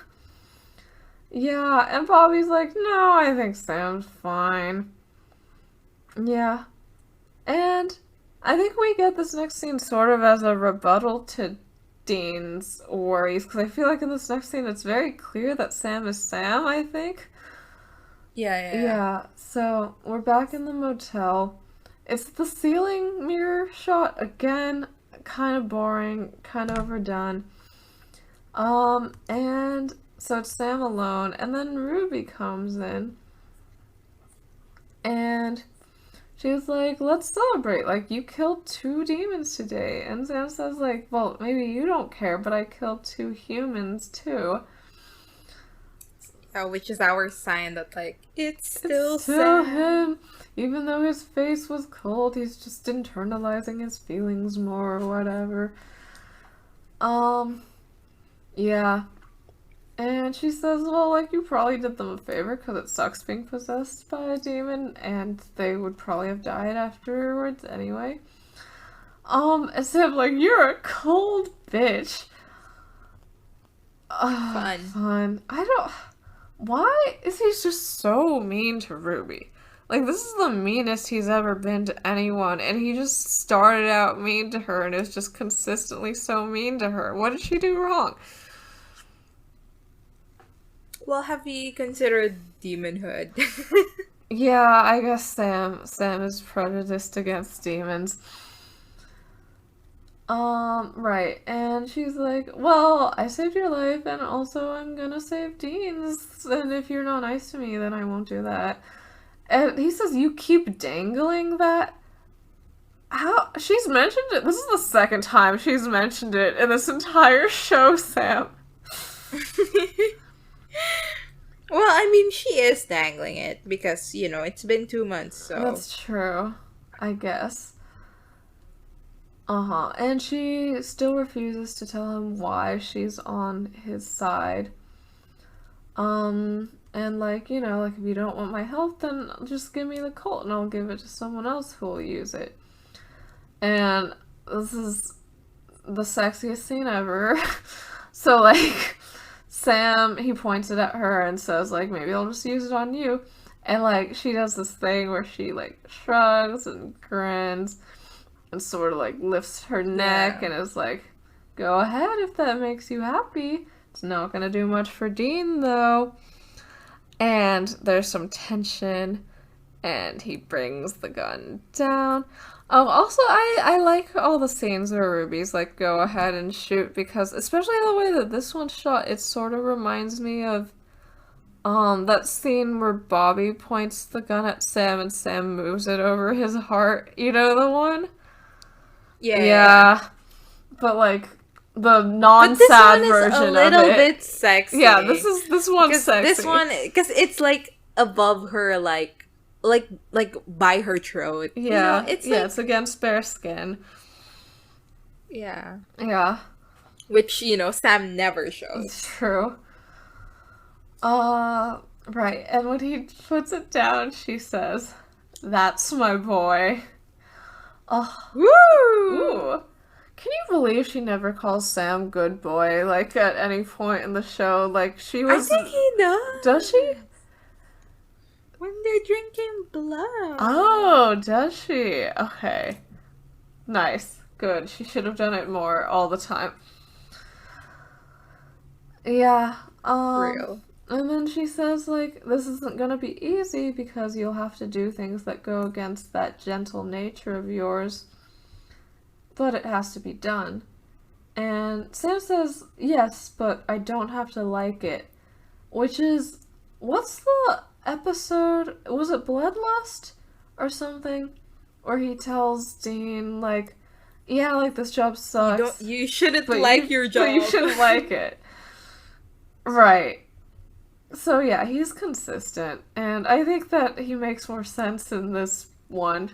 Yeah, and Bobby's like, no, I think Sam's fine. Yeah. And I think we get this next scene sort of as a rebuttal to Dean's worries, because I feel like in this next scene it's very clear that Sam is Sam, I think. Yeah. Yeah, so we're back in the motel. It's the ceiling mirror shot again, kind of boring, kind of overdone. And so it's Sam alone, and then Ruby comes in, and she's like, let's celebrate, like, you killed 2 demons today. And Sam says, like, well, maybe you don't care, but I killed 2 humans, too. Which is our sign that, like, it's Still Sam. him. Even though his face was cold, he's just internalizing his feelings more or whatever. Yeah. And she says, well, like, you probably did them a favor because it sucks being possessed by a demon, and they would probably have died afterwards anyway. And Sam's like, you're a cold bitch. Fun. Why is he just so mean to Ruby? Like, this is the meanest he's ever been to anyone, and he just started out mean to her and is just consistently so mean to her. What did she do wrong? Well, have you considered demonhood? Yeah, I guess Sam is prejudiced against demons. Right. And she's like, well, I saved your life, and also I'm gonna save Dean's, and if you're not nice to me, then I won't do that. And he says, you keep dangling that? How? She's mentioned it. This is the second time she's mentioned it in this entire show, Sam. Well, I mean, she is dangling it because, it's been 2 months, so. That's true, I guess. And she still refuses to tell him why she's on his side. And like, like, if you don't want my help, then just give me the cult and I'll give it to someone else who will use it. And this is the sexiest scene ever. So, like, Sam, he points it at her and says, like, maybe I'll just use it on you. And, like, she does this thing where she, like, shrugs and grins and sort of, like, lifts her neck and is like, go ahead if that makes you happy. It's not gonna do much for Dean, though. And there's some tension, and he brings the gun down. Also, I like all the scenes where Ruby's like, go ahead and shoot, because especially the way that this one's shot, it sort of reminds me of that scene where Bobby points the gun at Sam and Sam moves it over his heart. You know the one? Yeah. But like the non-sad version of it. This one is a little bit sexy. Yeah, this one's sexy. This one, because it's like above her, like by her throat. Yeah, it's it's against bare skin. Yeah. Yeah. Which, Sam never shows. It's true. Right. And when he puts it down, she says, "That's my boy." Oh. Woo! Ooh. Can you believe she never calls Sam good boy, like, at any point in the show? Like, she was... I think he does. Does she? When they're drinking blood. Oh, does she? Okay. Nice. Good. She should have done it more all the time. Yeah. Real. And then she says, like, this isn't gonna be easy because you'll have to do things that go against that gentle nature of yours. But it has to be done. And Sam says, yes, but I don't have to like it. Which is, what's the episode? Was it Bloodlust or something? Where he tells Dean, like, yeah, like, this job sucks. You shouldn't like your job. But you shouldn't like it. Right. So yeah, he's consistent, and I think that he makes more sense in this one,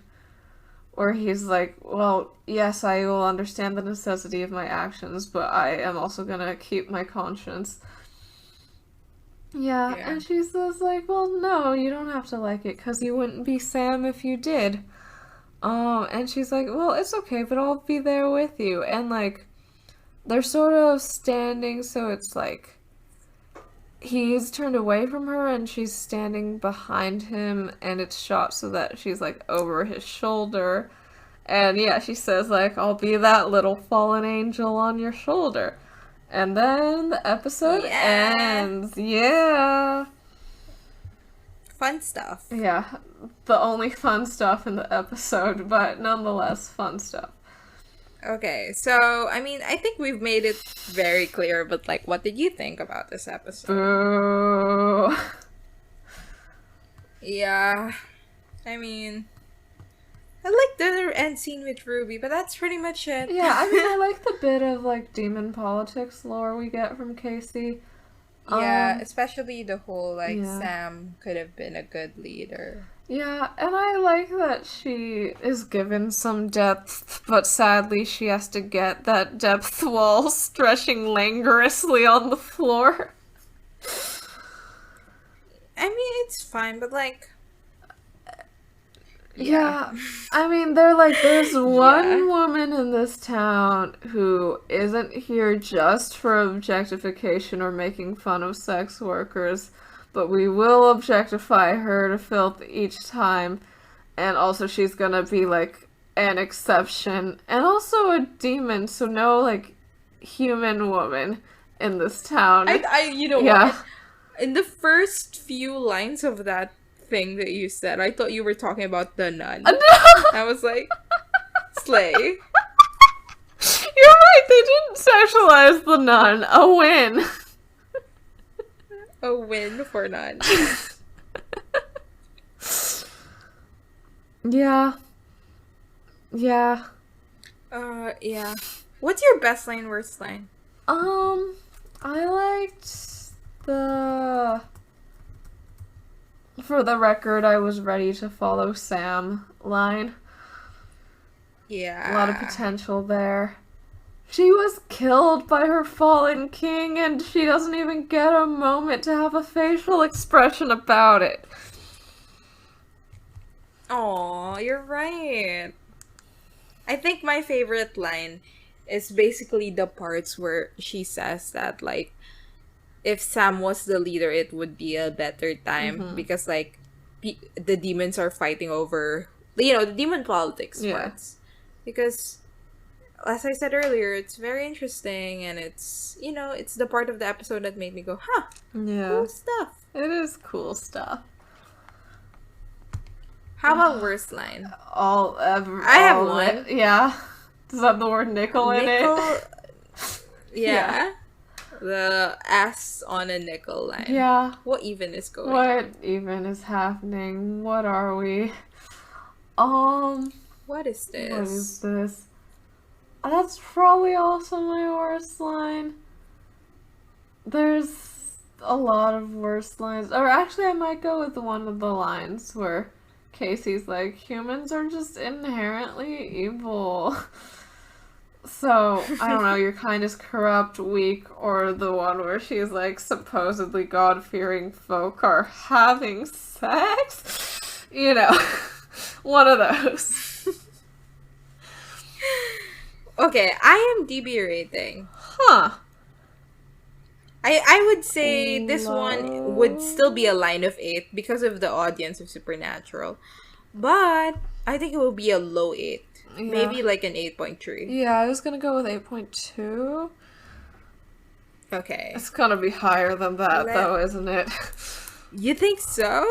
where he's like, well, yes, I will understand the necessity of my actions, but I am also gonna keep my conscience. Yeah, Yeah. and she says, like, well, no, you don't have to like it, because you wouldn't be Sam if you did. And she's like, well, it's okay, but I'll be there with you. And, like, they're sort of standing, so it's like he's turned away from her and she's standing behind him, and it's shot so that she's, like, over his shoulder. And yeah, she says, like, I'll be that little fallen angel on your shoulder. And then the episode Yeah. ends. Yeah. Fun stuff. Yeah. The only fun stuff in the episode, but nonetheless fun stuff. Okay, so I mean, I think we've made it very clear, but like, what did you think about this episode? Boo. Yeah, I mean, I like the end scene with Ruby, but that's pretty much it. Yeah, I mean, I like the bit of, like, demon politics lore we get from Casey. Yeah, especially the whole, like, yeah. Sam could have been a good leader. Yeah, and I like that she is given some depth, but sadly she has to get that depth while stretching languorously on the floor. I mean, it's fine, but like, Yeah, I mean, they're like, there's one Yeah. woman in this town who isn't here just for objectification or making fun of sex workers, but we will objectify her to filth each time, and also she's gonna be, like, an exception, and also a demon, so no, like, human woman in this town. you know Yeah. what? In the first few lines of that thing that you said, I thought you were talking about the nun. I was like, slay. You're right, they didn't sexualize the nun. A win. A win for nun. Yeah. Yeah. Yeah. What's your best line, worst line? I liked the... For the record, I was ready to follow Sam line. Yeah. A lot of potential there. She was killed by her fallen king, and she doesn't even get a moment to have a facial expression about it. Aw, you're right. I think my favorite line is basically the parts where she says that, like, if Sam was the leader, it would be a better time because, like, the demons are fighting over, the demon politics parts. Because, as I said earlier, it's very interesting, and it's, it's the part of the episode that made me go, huh, cool stuff. It is cool stuff. How about worst line? I have one. Yeah. Does that have the word nickel in it? Yeah. The ass on a nickel line. Yeah. What even is going on? What even is happening? What are we? What is this? What is this? That's probably also my worst line. There's a lot of worst lines. Or actually, I might go with one of the lines where Casey's like, humans are just inherently evil. So, I don't know, your kind is corrupt, weak, or the one where she's like, supposedly God-fearing folk are having sex? One of those. Okay, IMDb rating. Huh. I would say this one would still be a line of 8 because of the audience of Supernatural. But I think it will be a low 8. Yeah. Maybe like an 8.3. Yeah, I was gonna go with 8.2. Okay. It's gonna be higher than that, though, isn't it? You think so?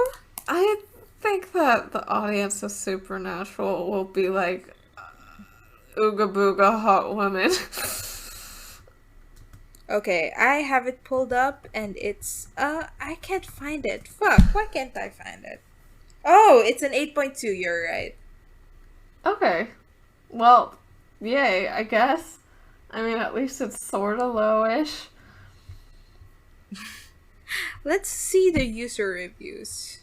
I think that the audience of Supernatural will be like, ooga booga hot women. Okay, I have it pulled up and it's, I can't find it. Fuck, why can't I find it? Oh, it's an 8.2, you're right. Okay. Well, yay, I guess. I mean, at least it's sorta lowish. Let's see the user reviews.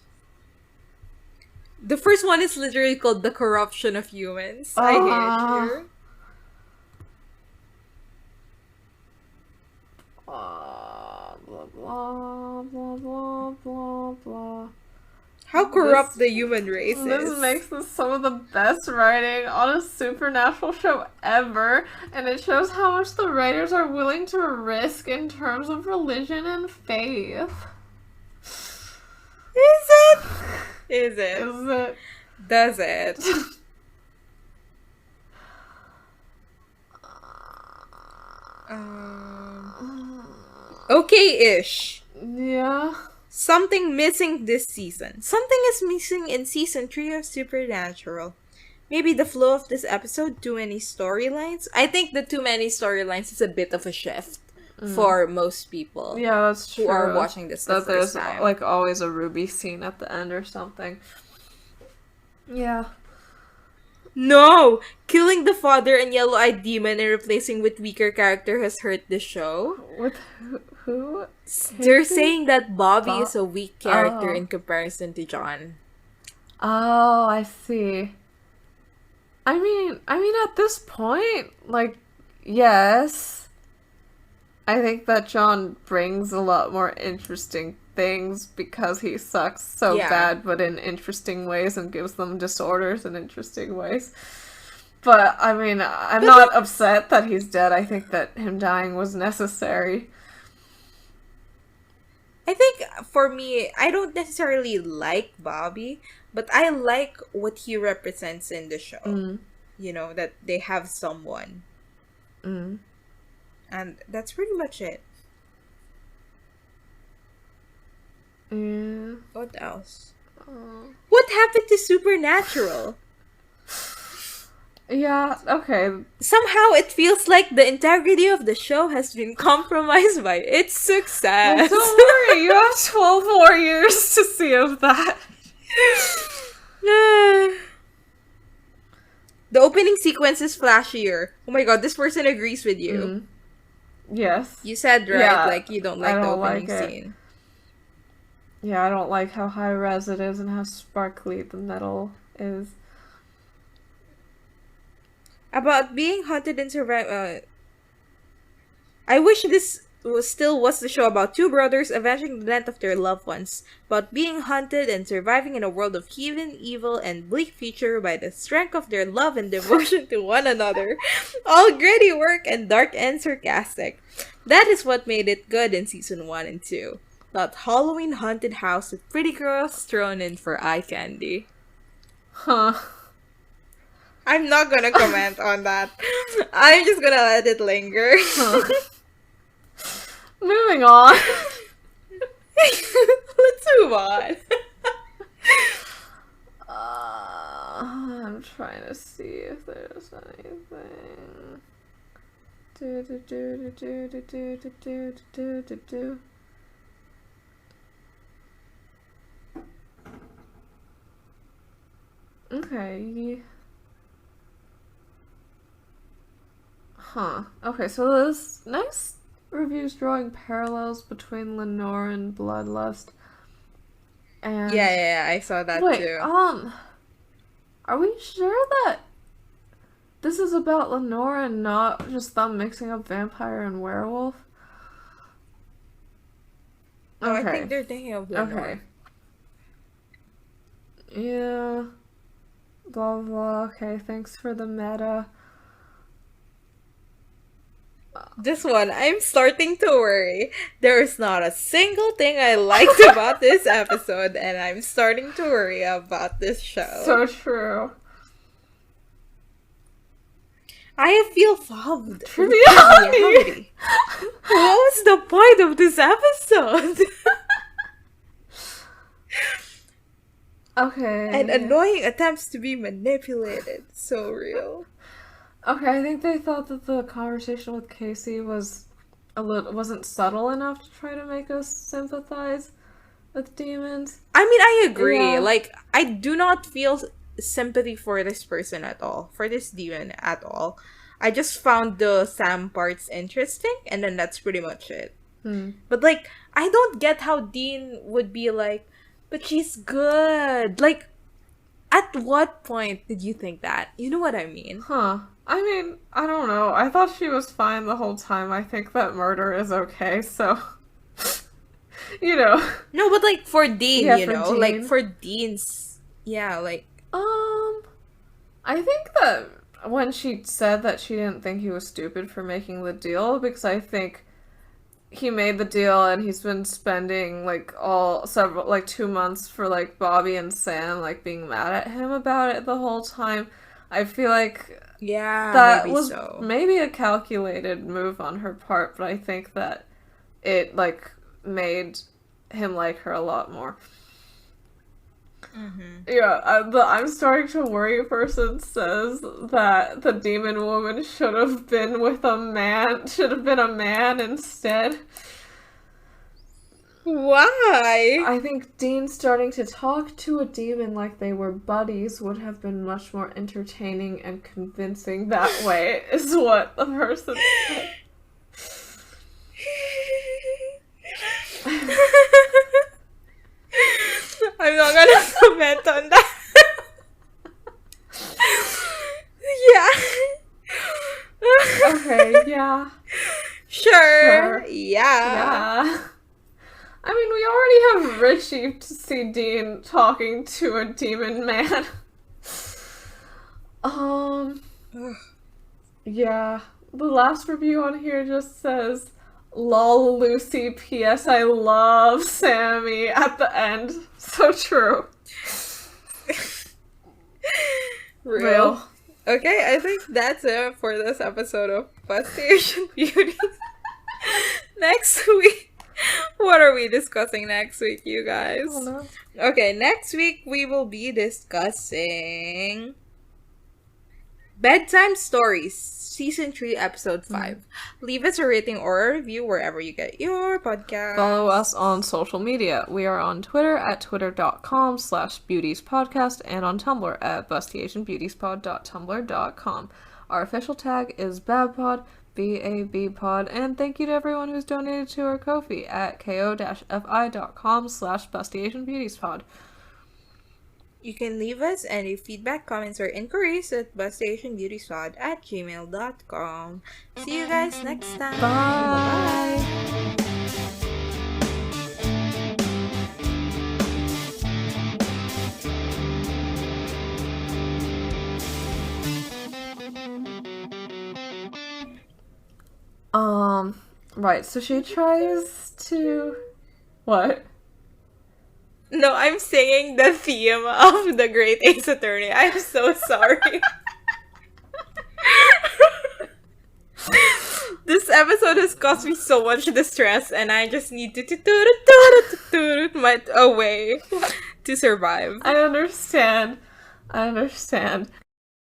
The first one is literally called The Corruption of Humans. I hate you. Blah, blah, blah, blah, blah, blah. How corrupt the human race is. This makes this some of the best writing on a supernatural show ever, and it shows how much the writers are willing to risk in terms of religion and faith. Is it? Is it? Is it? Does it? Okay-ish. Yeah. Something missing this season. Something is missing in season 3 of Supernatural. Maybe the flow of this episode, too many storylines. I think the too many storylines is a bit of a shift for most people. Yeah, that's true. Who are watching this the first time. There's like always a Ruby scene at the end or something. Yeah. No! Killing the father and yellow-eyed demon and replacing with weaker character has hurt the show. With who? They're saying that Bobby is a weak character in comparison to John. Oh, I see. I mean, at this point, like, yes. I think that John brings a lot more interesting things because he sucks so bad, but in interesting ways, and gives them disorders in interesting ways. But, I mean, I'm not upset that he's dead. I think that him dying was necessary. I think, for me, I don't necessarily like Bobby, but I like what he represents in the show. You know, that they have someone. And that's pretty much it. Yeah. What else? What happened to Supernatural? Yeah, okay. Somehow it feels like the integrity of the show has been compromised by its success. Well, don't worry, you have 12 more years to see of that. The opening sequence is flashier. Oh my god, this person agrees with you. Yes. You said, right, Yeah, like you don't like the opening scene. Yeah, I don't like how high res it is and how sparkly the metal is. About being hunted and survive. I wish this was the show about two brothers avenging the death of their loved ones, about being hunted and surviving in a world of heathen, evil, and bleak future by the strength of their love and devotion to one another. All gritty work and dark and sarcastic. That is what made it good in season 1 and 2. That Halloween haunted house with pretty girls thrown in for eye candy. Huh. I'm not gonna comment on that. I'm just gonna let it linger. Moving on. Let's move on. I'm trying to see if there's anything. Okay. Huh. Okay, so this next review's drawing parallels between Lenore and Bloodlust. And Yeah, I saw that too. Are we sure that this is about Lenore and not just them mixing up vampire and werewolf? Oh, I think they're thinking of Lenore. Okay. Yeah. Blah blah. Okay, thanks for the meta. This one, I'm starting to worry. There's not a single thing I liked about this episode, and I'm starting to worry about this show. So true. I feel fobbed. Triviality. What was the point of this episode? Okay. And annoying attempts to be manipulated. So real. Okay, I think they thought that the conversation with Casey wasn't subtle enough to try to make us sympathize with demons. I mean, I agree. Yeah. Like, I do not feel sympathy for this person at all. For this demon at all. I just found the Sam parts interesting, and then that's pretty much it. But, like, I don't get how Dean would be like, but she's good. Like, at what point did you think that? You know what I mean? Huh. I mean, I don't know. I thought she was fine the whole time. I think that murder is okay, so... you know. No, but, like, for Dean, Yeah, you for know? Dean. Like, for Dean's... Yeah, like... I think that when she said that she didn't think he was stupid for making the deal, because I think he made the deal and he's been spending, like, 2 months for, like, Bobby and Sam, like, being mad at him about it the whole time. I feel like Yeah, that maybe was so. maybe a calculated move on her part, but I think that it, like, made him like her a lot more. Yeah, the I'm starting to worry person says that the demon woman should have been a man instead. Why? I think Dean starting to talk to a demon like they were buddies would have been much more entertaining and convincing that way, is what the person said. I'm not gonna comment on that. Yeah. Okay, yeah. Sure. Yeah. Yeah. I mean, we already have Richie to see Dean talking to a demon man. Yeah. The last review on here just says, "Lol Lucy, P.S. I love Sammy" at the end. So true. Real. Okay, I think that's it for this episode of Bus Station Beauty. Next week. What are we discussing next week, you guys? Oh, no. Okay, next week we will be discussing Bedtime Stories, Season 3, Episode 5. Leave us a rating or a review wherever you get your podcast. Follow us on social media. We are on Twitter at twitter.com/beautiespodcast and on Tumblr at bustationbeautiespod.tumblr.com. Our official tag is BABPod, BABpod, and thank you to everyone who's donated to our Ko-fi at ko-fi.com/bustationbeautiespod. You can leave us any feedback, comments, or inquiries at bustationbeautiespod@gmail.com. See you guys next time. Bye. Right, so she tries to... What? No, I'm singing the theme of The Great Ace Attorney. I'm so sorry. This episode has caused me so much distress, and I just need to my way to survive. I understand.